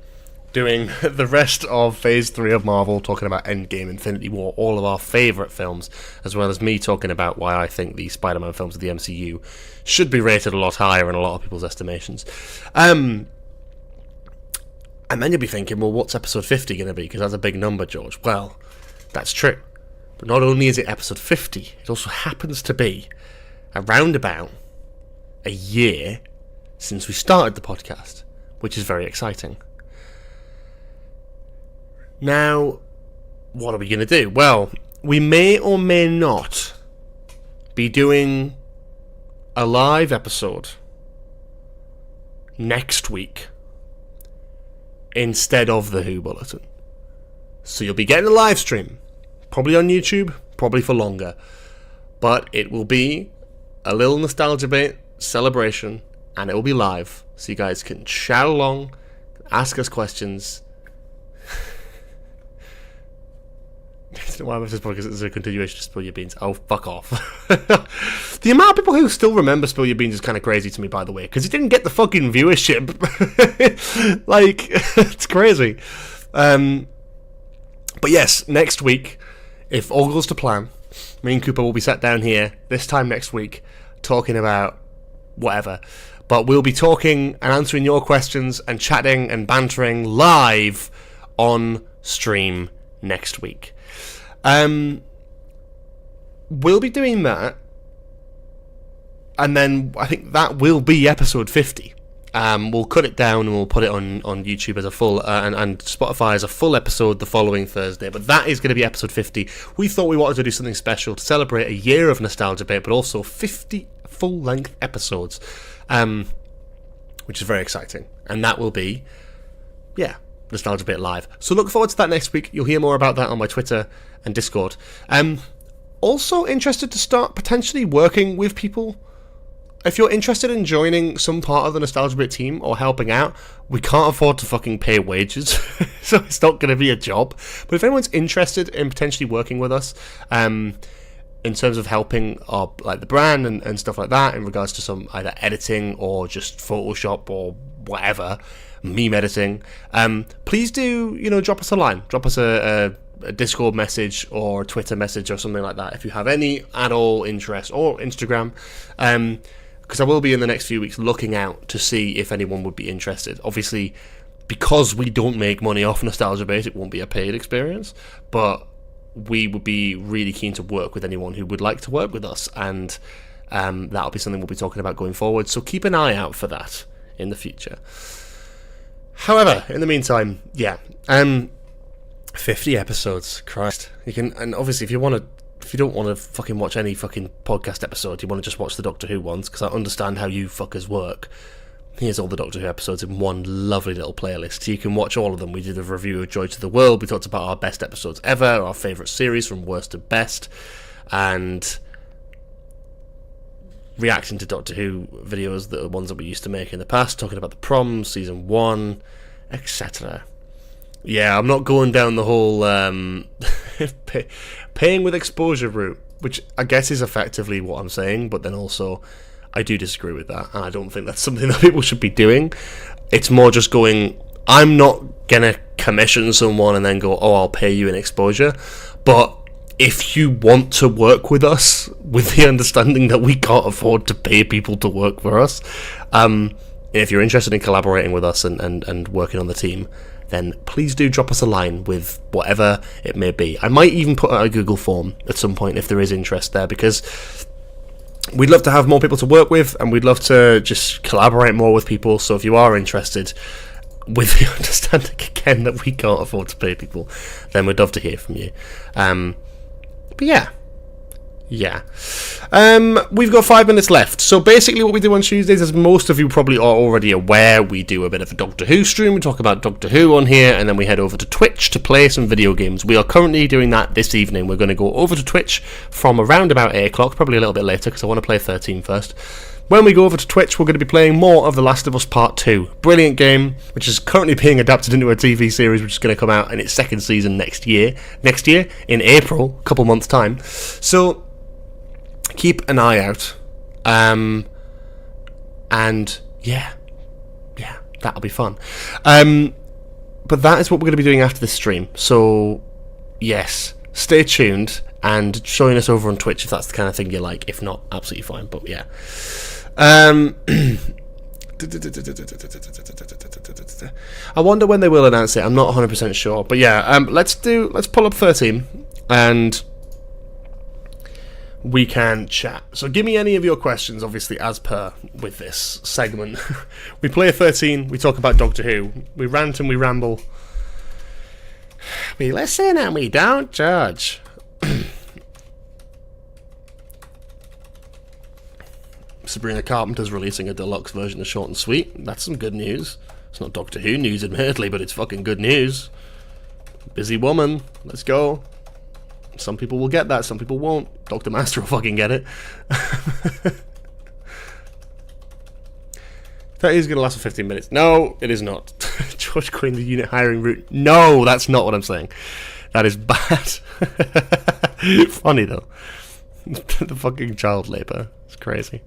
doing the rest of Phase 3 of Marvel, talking about Endgame, Infinity War, all of our favourite films, as well as me talking about why I think the Spider-Man films of the MCU should be rated a lot higher in a lot of people's estimations. And then you'll be thinking, well, what's episode 50 going to be? Because that's a big number, George. Well, that's true. But not only is it episode 50, it also happens to be around about a year since we started the podcast, which is very exciting. Now, what are we going to do? Well, we may or may not be doing a live episode next week instead of the WHO Bulletin. So you'll be getting a live stream, probably on YouTube, probably for longer, but it will be a little Nostalgia Bit celebration, and it will be live, so you guys can chat along, ask us questions. I don't know why this podcast is a continuation of Spill Your Beans. Oh, fuck off. The amount of people who still remember Spill Your Beans is kind of crazy to me, by the way, because it didn't get the fucking viewership. Like, it's crazy. But yes, next week, if all goes to plan, me and Cooper will be sat down here this time next week talking about whatever. But we'll be talking and answering your questions and chatting and bantering live on stream next week. We'll be doing that, and then I think that will be episode 50. We'll cut it down and we'll put it on YouTube as a full and Spotify as a full episode the following Thursday, but that is going to be episode 50. We thought we wanted to do something special to celebrate a year of Nostalgia Bit, but also 50 full-length episodes, which is very exciting, and that will be Nostalgia Bit live. So look forward to that next week. You'll hear more about that on my Twitter and Discord. Also interested to start potentially working with people. If you're interested in joining some part of the Nostalgia Bit team or helping out, we can't afford to fucking pay wages, so it's not going to be a job. But if anyone's interested in potentially working with us, in terms of helping our, like, the brand and stuff like that, in regards to some either editing or just Photoshop or whatever, meme editing, please do, drop us a line, drop us a Discord message or Twitter message or something like that if you have any at all interest, or Instagram, because I will be in the next few weeks looking out to see if anyone would be interested. Obviously, because we don't make money off Nostalgia Bait, it won't be a paid experience, but we would be really keen to work with anyone who would like to work with us, and that'll be something we'll be talking about going forward, so keep an eye out for that in the future. However, in the meantime, yeah, 50 episodes, Christ. You can, and obviously if you don't want to fucking watch any fucking podcast episode, you want to just watch the Doctor Who ones, because I understand how you fuckers work. Here's all the Doctor Who episodes in one lovely little playlist. You can watch all of them. We did a review of Joy to the World. We talked about our best episodes ever, our favourite series from worst to best, and reacting to Doctor Who videos, the ones that we used to make in the past, talking about the Prom, Season 1, etc. Yeah, I'm not going down the whole paying with exposure route, which I guess is effectively what I'm saying, but then also I do disagree with that, and I don't think that's something that people should be doing. It's more just going, I'm not going to commission someone and then go, oh, I'll pay you in exposure, but if you want to work with us, with the understanding that we can't afford to pay people to work for us, if you're interested in collaborating with us and working on the team, then please do drop us a line with whatever it may be. I might even put out a Google form at some point if there is interest there, because we'd love to have more people to work with, and we'd love to just collaborate more with people. So if you are interested, with the understanding again that we can't afford to pay people, then we'd love to hear from you. But yeah. We've got 5 minutes left. So basically what we do on Tuesdays, as most of you probably are already aware, we do a bit of a Doctor Who stream. We talk about Doctor Who on here, and then we head over to Twitch to play some video games. We are currently doing that this evening. We're going to go over to Twitch from around about 8 o'clock, probably a little bit later, because I want to play 13 first. When we go over to Twitch, we're going to be playing more of The Last of Us Part 2. Brilliant game, which is currently being adapted into a TV series, which is going to come out in its second season next year, in April, a couple months' time. So keep an eye out. And yeah, that'll be fun. But that is what we're going to be doing after this stream. So yes, stay tuned and join us over on Twitch if that's the kind of thing you like. If not, absolutely fine. But yeah. I wonder when they will announce it. I'm not 100% sure. But yeah, let's pull up 13 and we can chat. So give me any of your questions, obviously, as per with this segment. We play 13, we talk about Doctor Who, we rant and we ramble, we listen and we don't judge. Sabrina Carpenter's releasing a deluxe version of Short and Sweet. That's some good news. It's not Doctor Who news, admittedly, but it's fucking good news. Busy woman, let's go. Some people will get that, some people won't. Dr. Master will fucking get it. That is going to last for 15 minutes. No, it is not. George Quinn, the unit hiring route. No, that's not what I'm saying. That is bad. Funny, though. The fucking child labour. It's crazy.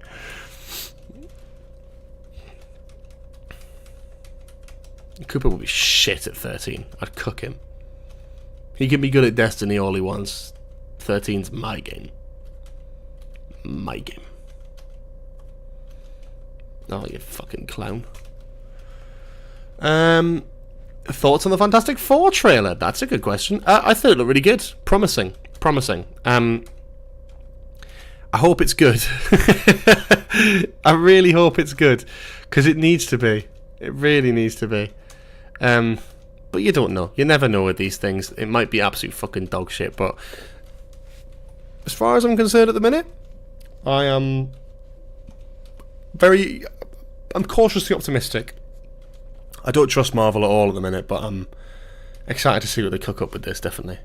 Cooper will be shit at 13. I'd cook him. He can be good at Destiny all he wants. 13's my game. My game. Oh, you fucking clown. Thoughts on the Fantastic Four trailer? That's a good question. I thought it looked really good. Promising. I hope it's good. I really hope it's good. Because it needs to be. It really needs to be. But you don't know. You never know with these things. It might be absolute fucking dog shit, but as far as I'm concerned at the minute, I am I'm cautiously optimistic. I don't trust Marvel at all at the minute, but I'm excited to see what they cook up with this, definitely.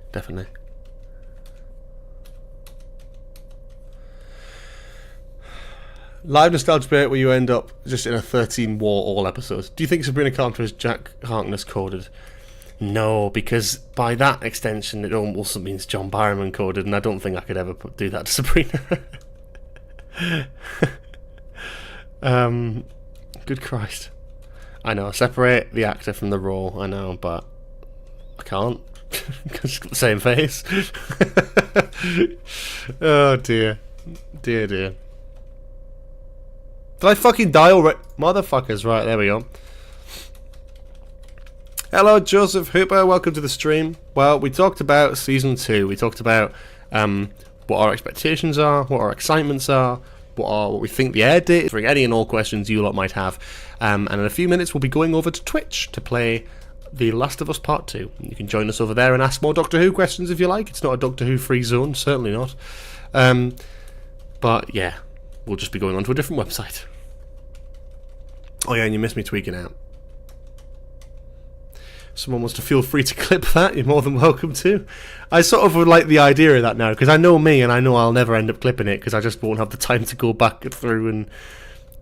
Live nostalgia bit where you end up just in a 13 War all episode. Do you think Sabrina Carpenter is Jack Harkness coded? No, because by that extension it also means John Barrowman coded, and I don't think I could ever do that to Sabrina. Good Christ. I know, separate the actor from the role, I know, but I can't. Because she's got the same face. Oh dear. Dear. Did I fucking die already? Motherfuckers, right, there we go. Hello, Joseph Hooper, welcome to the stream. Well, we talked about Season 2. We talked about what our expectations are, what our excitements are, what we think the air date is, for any and all questions you lot might have. And in a few minutes, we'll be going over to Twitch to play The Last of Us Part 2. You can join us over there and ask more Doctor Who questions if you like. It's not a Doctor Who free zone, certainly not. But yeah, we'll just be going on to a different website. Oh yeah, and you missed me tweaking out. Someone wants to feel free to clip that, you're more than welcome to. I sort of would like the idea of that now, because I know me and I know I'll never end up clipping it, because I just won't have the time to go back through and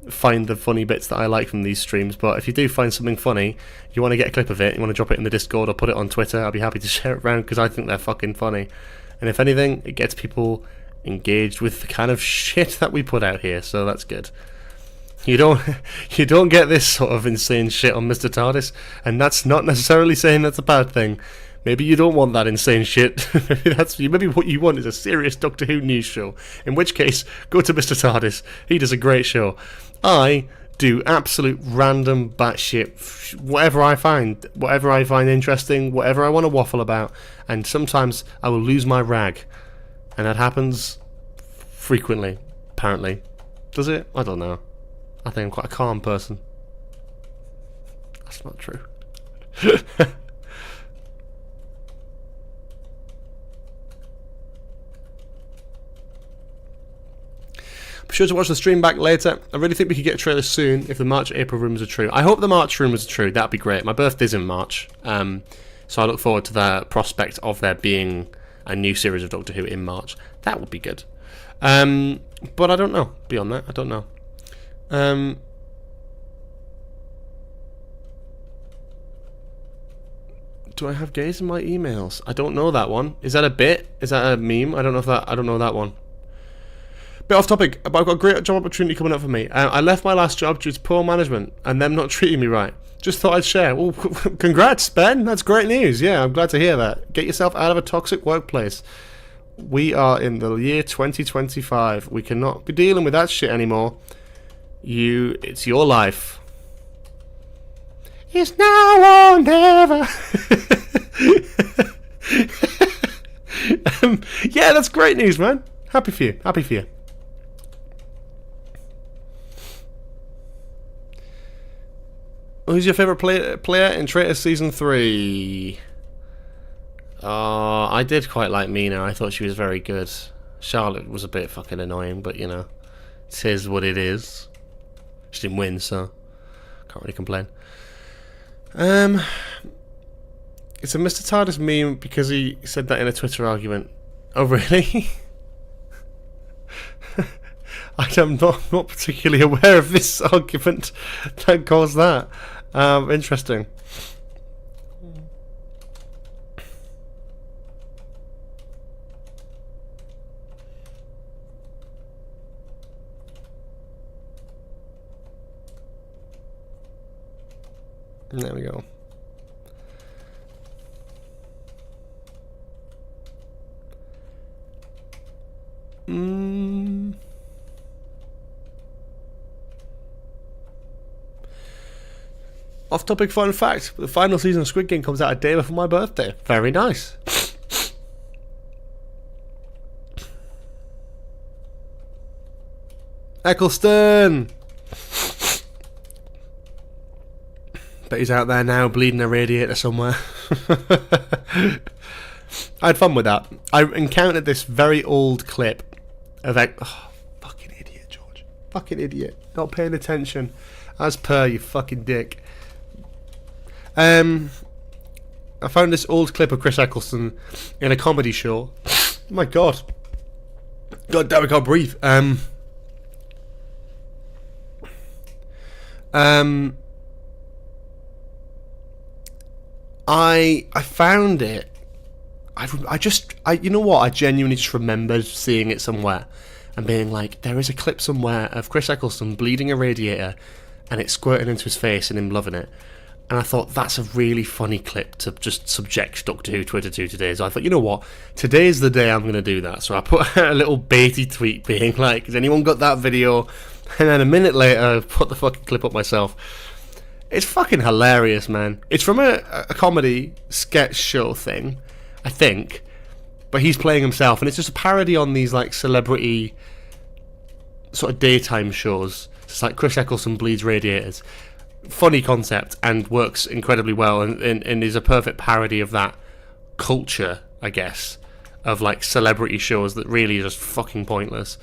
find the funny bits that I like from these streams. But if you do find something funny, you want to get a clip of it, you want to drop it in the Discord or put it on Twitter, I'll be happy to share it around, because I think they're fucking funny. And if anything, it gets people engaged with the kind of shit that we put out here, so that's good. You don't get this sort of insane shit on Mr. TARDIS, and that's not necessarily saying that's a bad thing. Maybe you don't want that insane shit. Maybe what you want is a serious Doctor Who news show. In which case, go to Mr. TARDIS. He does a great show. I do absolute random batshit, whatever I find interesting, whatever I want to waffle about, and sometimes I will lose my rag, and that happens frequently. Apparently, does it? I don't know. I think I'm quite a calm person. That's not true. Be sure to watch the stream back later. I really think we could get a trailer soon if the March-April rumours are true. I hope the March rumours are true. That'd be great. My birthday's in March, so I look forward to the prospect of there being a new series of Doctor Who in March. That would be good. But I don't know. Beyond that, I don't know. Do I have gays in my emails? I don't know that one. Is that a bit? Is that a meme? I don't know that one. Bit off topic, but I've got a great job opportunity coming up for me. I left my last job due to poor management and them not treating me right. Just thought I'd share. Well, congrats, Ben. That's great news. Yeah, I'm glad to hear that. Get yourself out of a toxic workplace. We are in the year 2025. We cannot be dealing with that shit anymore. It's your life. It's now or never. Yeah, that's great news, man. Happy for you. Happy for you. Who's your favourite player in Traitors Season 3? I did quite like Mina. I thought she was very good. Charlotte was a bit fucking annoying, but you know, it is what it is. She didn't win, so can't really complain. It's a Mr. TARDIS meme because he said that in a Twitter argument. Oh, really? I'm not particularly aware of this argument that caused that. Interesting. There we go. Off-topic fun fact: the final season of Squid Game comes out a day before my birthday. Very nice. Eccleston! Bet he's out there now bleeding a radiator somewhere. I had fun with that. I encountered this very old clip of fucking idiot, George. Fucking idiot. Not paying attention. As per, you fucking dick. I found this old clip of Chris Eccleston in a comedy show. Oh my god. God damn, I can't breathe. I found it. You know what? I genuinely just remembered seeing it somewhere and being like, there is a clip somewhere of Chris Eccleston bleeding a radiator and it squirting into his face and him loving it. And I thought, that's a really funny clip to just subject Doctor Who Twitter to today. So I thought, you know what? Today's the day I'm going to do that. So I put out a little baity tweet being like, has anyone got that video? And then a minute later, I put the fucking clip up myself. It's fucking hilarious, man. It's from a comedy sketch show thing, I think. But he's playing himself. And it's just a parody on these like celebrity sort of daytime shows. It's like Chris Eccleston bleeds radiators. Funny concept and works incredibly well, and is a perfect parody of that culture, I guess, of like celebrity shows that really are just fucking pointless.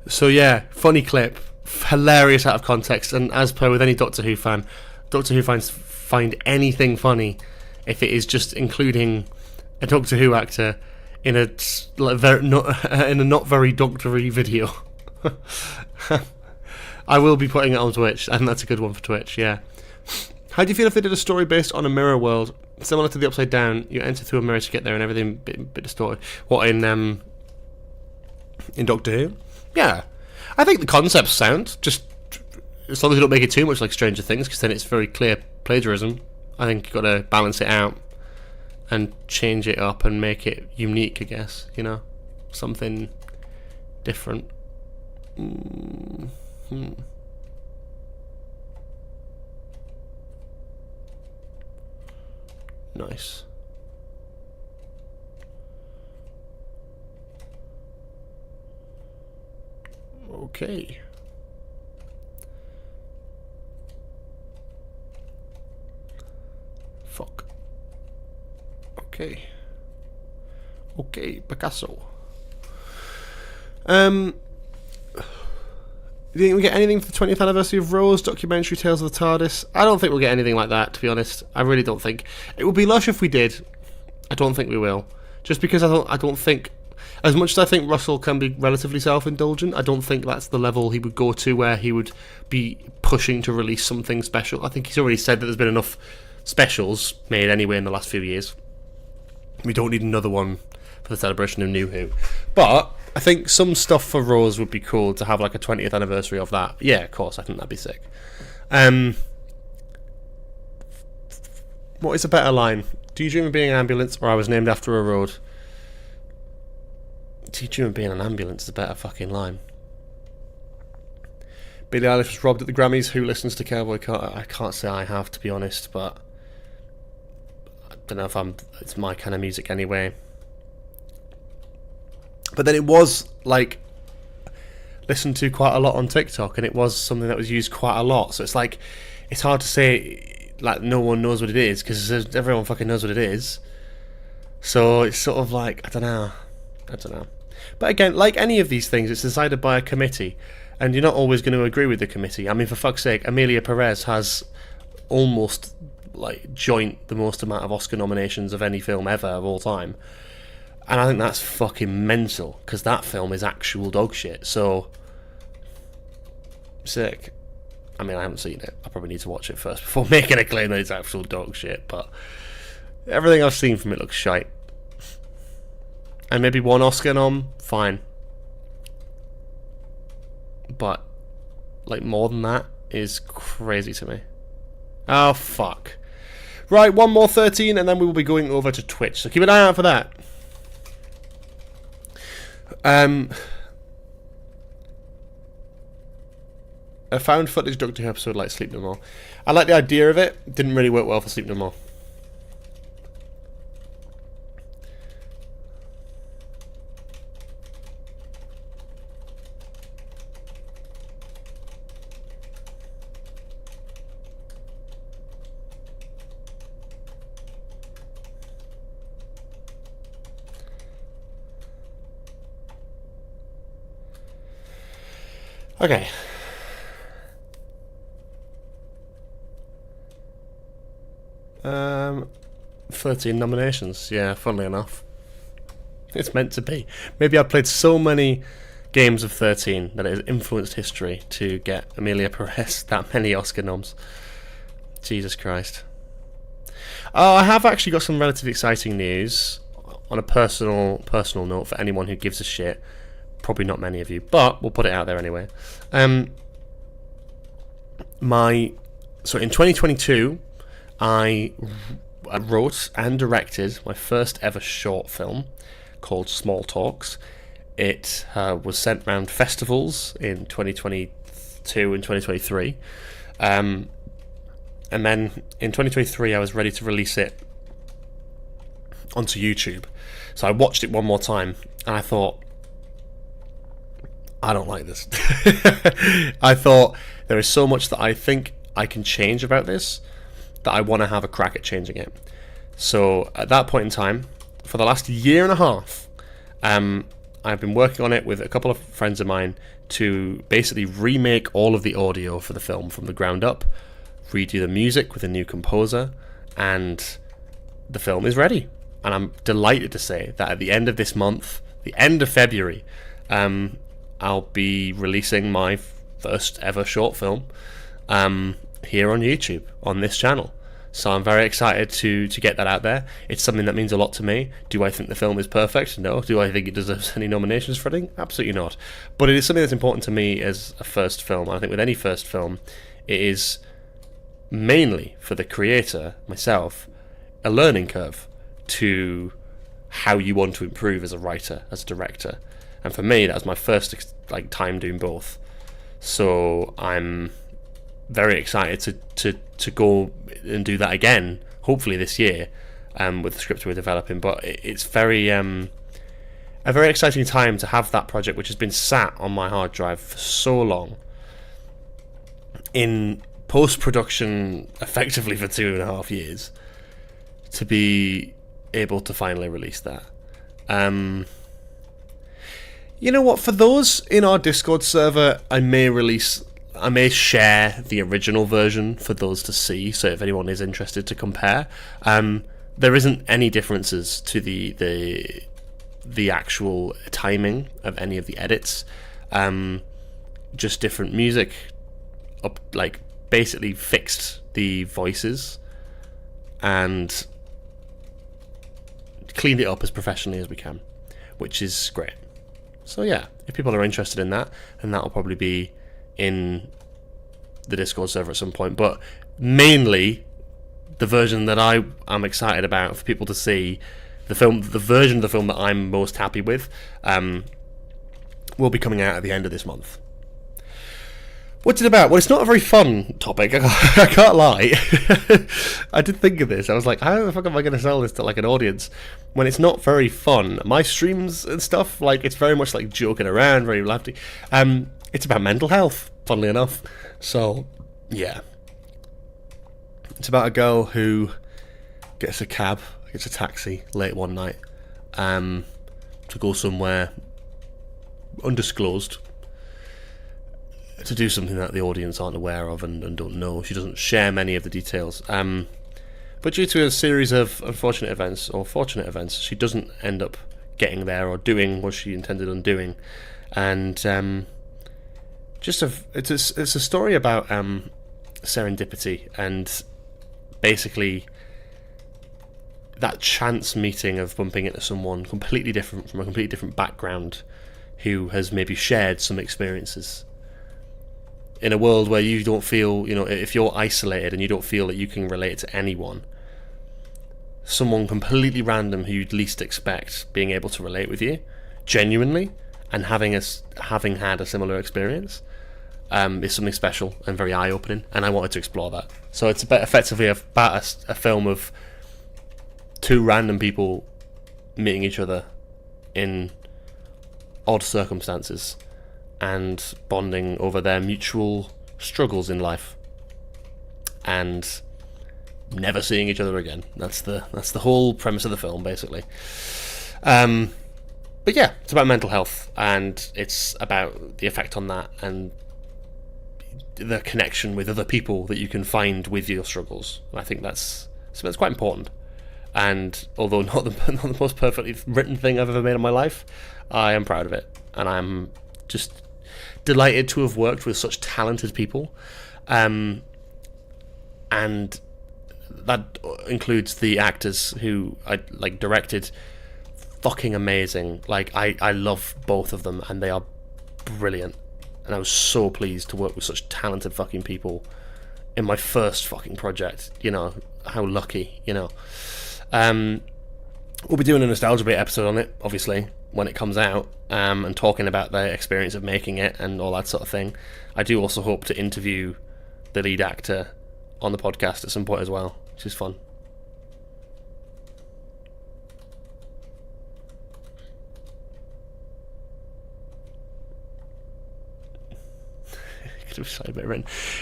So yeah, funny clip, hilarious out of context, and as per with any Doctor Who fan, Doctor Who fans find anything funny if it is just including a Doctor Who actor in a not very Doctor-y video. I will be putting it on Twitch, and that's a good one for Twitch, yeah. How do you feel if they did a story based on a mirror world, similar to the Upside Down? You enter through a mirror to get there, and everything bit distorted. What, in Doctor Who? Yeah, I think the concept's sound. Just as long as you don't make it too much like Stranger Things, because then it's very clear plagiarism. I think you've got to balance it out and change it up and make it unique, I guess, you know, something different. Nice. Okay. Fuck. Okay. Okay, Picasso. Do you think we get anything for the 20th anniversary of Rose? Documentary Tales of the TARDIS? I don't think we'll get anything like that, to be honest. I really don't think. It would be lush if we did. I don't think we will. Just because I don't think... As much as I think Russell can be relatively self-indulgent, I don't think that's the level he would go to where he would be pushing to release something special. I think he's already said that there's been enough specials made anyway in the last few years. We don't need another one for the celebration of New Who. But I think some stuff for Rose would be cool to have, like a 20th anniversary of that. Yeah, of course, I think that'd be sick. What is a better line? Do you dream of being an ambulance, or I was named after a road? Do you dream of being an ambulance is a better fucking line. Billie Eilish was robbed at the Grammys. Who listens to Cowboy Carter? I can't say I have, to be honest, but I don't know if it's my kind of music anyway. But then it was, like, listened to quite a lot on TikTok, and it was something that was used quite a lot. So it's like, it's hard to say, like, no one knows what it is, because everyone fucking knows what it is. So it's sort of like, I don't know. But again, like any of these things, it's decided by a committee, and you're not always going to agree with the committee. I mean, for fuck's sake, Amelia Perez has almost, like, joint the most amount of Oscar nominations of any film ever of all time. And I think that's fucking mental, because that film is actual dog shit. So, sick. I mean, I haven't seen it. I probably need to watch it first before making a claim that it's actual dog shit, but everything I've seen from it looks shite. And maybe one Oscar nom, fine. But, like, more than that is crazy to me. Oh, fuck. Right, one more 13, and then we will be going over to Twitch. So keep an eye out for that. A found footage Doctor Who episode like Sleep No More. I like the idea of it. Didn't really work well for Sleep No More. Okay. Um, 13 nominations. Yeah, funnily enough. It's meant to be. Maybe I've played so many games of 13 that it has influenced history to get Amelia Perez that many Oscar noms. Jesus Christ. Oh, I have actually got some relatively exciting news on a personal note for anyone who gives a shit. Probably not many of you, but we'll put it out there anyway. So in 2022, I wrote and directed my first ever short film called Small Talks. It was sent around festivals in 2022 and 2023. And then in 2023, I was ready to release it onto YouTube. So I watched it one more time, and I thought, I don't like this. I thought there is so much that I think I can change about this that I want to have a crack at changing it. So at that point in time, for the last year and a half, I've been working on it with a couple of friends of mine to basically remake all of the audio for the film from the ground up, redo the music with a new composer, and the film is ready. And I'm delighted to say that at the end of this month, the end of February, I'll be releasing my first ever short film here on YouTube, on this channel. So I'm very excited to get that out there. It's something that means a lot to me. Do I think the film is perfect? No. Do I think it deserves any nominations for anything? Absolutely not. But it is something that's important to me as a first film. I think with any first film, it is mainly for the creator, myself, a learning curve to how you want to improve as a writer, as a director. And for me, that was my first time doing both. So I'm very excited to go and do that again, hopefully this year, with the script we're developing. But it's very a very exciting time to have that project, which has been sat on my hard drive for so long, in post-production effectively for 2.5 years, to be able to finally release that. You know what, for those in our Discord server, I may share the original version for those to see, so if anyone is interested to compare. There isn't any differences to the actual timing of any of the edits. Just different music, basically fixed the voices and cleaned it up as professionally as we can, which is great. So yeah, if people are interested in that, then that'll probably be in the Discord server at some point. But mainly, the version that I am excited about for people to see, the version of the film that I'm most happy with, will be coming out at the end of this month. What's it about? Well, it's not a very fun topic. I can't lie. I did think of this. I was like, how the fuck am I going to sell this to an audience when it's not very fun? My streams and stuff, it's very much joking around, very laughty. It's about mental health, funnily enough. So, yeah. It's about a girl who gets a taxi late one night, to go somewhere undisclosed, to do something that the audience aren't aware of and don't know. She doesn't share many of the details. But due to a series of unfortunate events, or fortunate events, she doesn't end up getting there or doing what she intended on doing. And it's a story about serendipity and basically that chance meeting of bumping into someone completely different from a completely different background who has maybe shared some experiences. In a world where you don't feel, if you're isolated and you don't feel that you can relate to anyone, someone completely random who you'd least expect being able to relate with you, genuinely, and having had a similar experience, is something special and very eye-opening, and I wanted to explore that. So it's effectively about a film of two random people meeting each other in odd circumstances and bonding over their mutual struggles in life and never seeing each other again. That's the whole premise of the film, basically. But yeah, it's about mental health, and it's about the effect on that and the connection with other people that you can find with your struggles. And I think that's quite important. And although not the most perfectly written thing I've ever made in my life, I am proud of it, and I'm just delighted to have worked with such talented people, and that includes the actors who I directed. Fucking amazing. I love both of them, and they are brilliant, and I was so pleased to work with such talented fucking people in my first fucking project. How lucky. We'll be doing a nostalgia bait episode on it, obviously, when it comes out, and talking about the experience of making it and all that sort of thing. I do also hope to interview the lead actor on the podcast at some point as well, which is fun.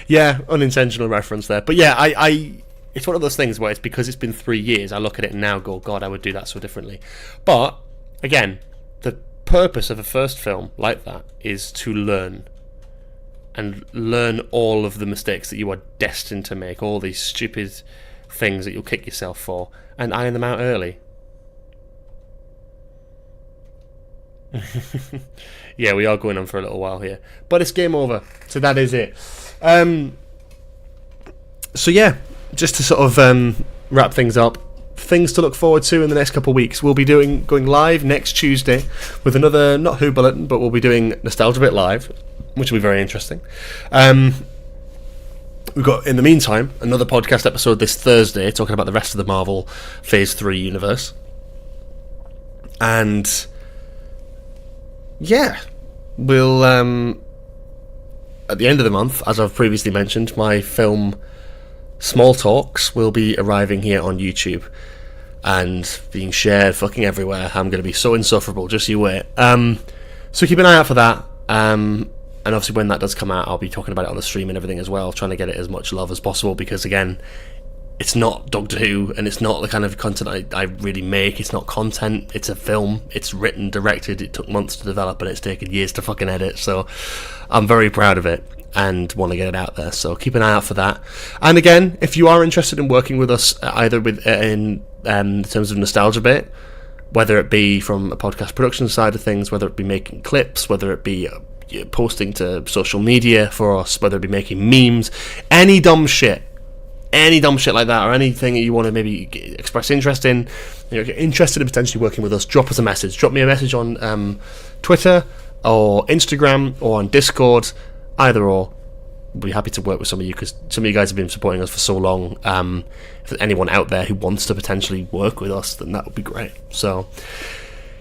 Yeah, unintentional reference there. But yeah, I it's one of those things where it's because it's been 3 years, I look at it and now go, God, I would do that so differently. But, again, the purpose of a first film like that is to learn. And learn all of the mistakes that you are destined to make, all these stupid things that you'll kick yourself for, and iron them out early. Yeah, we are going on for a little while here, but it's game over, so that is it. So yeah, just to sort of wrap things up, things to look forward to in the next couple of weeks. We'll be going live next Tuesday with another, not Who Bulletin, but we'll be doing Nostalgia Bit live, which will be very interesting. We've got, in the meantime, another podcast episode this Thursday talking about the rest of the Marvel Phase 3 universe. And yeah, we'll at the end of the month, as I've previously mentioned, my film Small Talks will be arriving here on YouTube and being shared fucking everywhere. I'm going to be so insufferable, just you wait. So keep an eye out for that. And obviously when that does come out, I'll be talking about it on the stream and everything as well, trying to get it as much love as possible, because again, it's not Doctor Who, and it's not the kind of content I really make. It's not content, it's a film. It's written, directed, it took months to develop, and it's taken years to fucking edit, so I'm very proud of it and want to get it out there, so keep an eye out for that. And again, if you are interested in working with us, either in terms of Nostalgia Bit, whether it be from a podcast production side of things, whether it be making clips, whether it be posting to social media for us, whether it be making memes, any dumb shit like that, or anything that you want to maybe express interest in, you're interested in potentially working with us, drop us a message. Drop me a message on Twitter or Instagram or on Discord, either or. We'll be happy to work with some of you, because some of you guys have been supporting us for so long. If there's anyone out there who wants to potentially work with us, then that would be great. So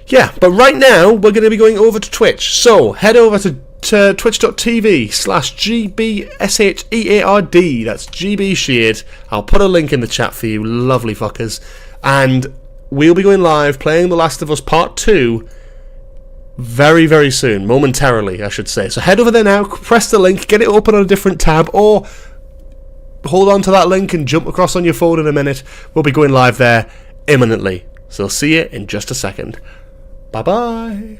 yeah, but right now we're going to be going over to Twitch, so head over to twitch.tv/GBSHEARD. That's GB Sheard. I'll put a link in the chat for you, lovely fuckers. And we'll be going live playing The Last of Us Part 2 very, very soon. Momentarily, I should say. So head over there now, press the link, get it open on a different tab, or hold on to that link and jump across on your phone in a minute. We'll be going live there imminently. So see you in just a second. Bye-bye.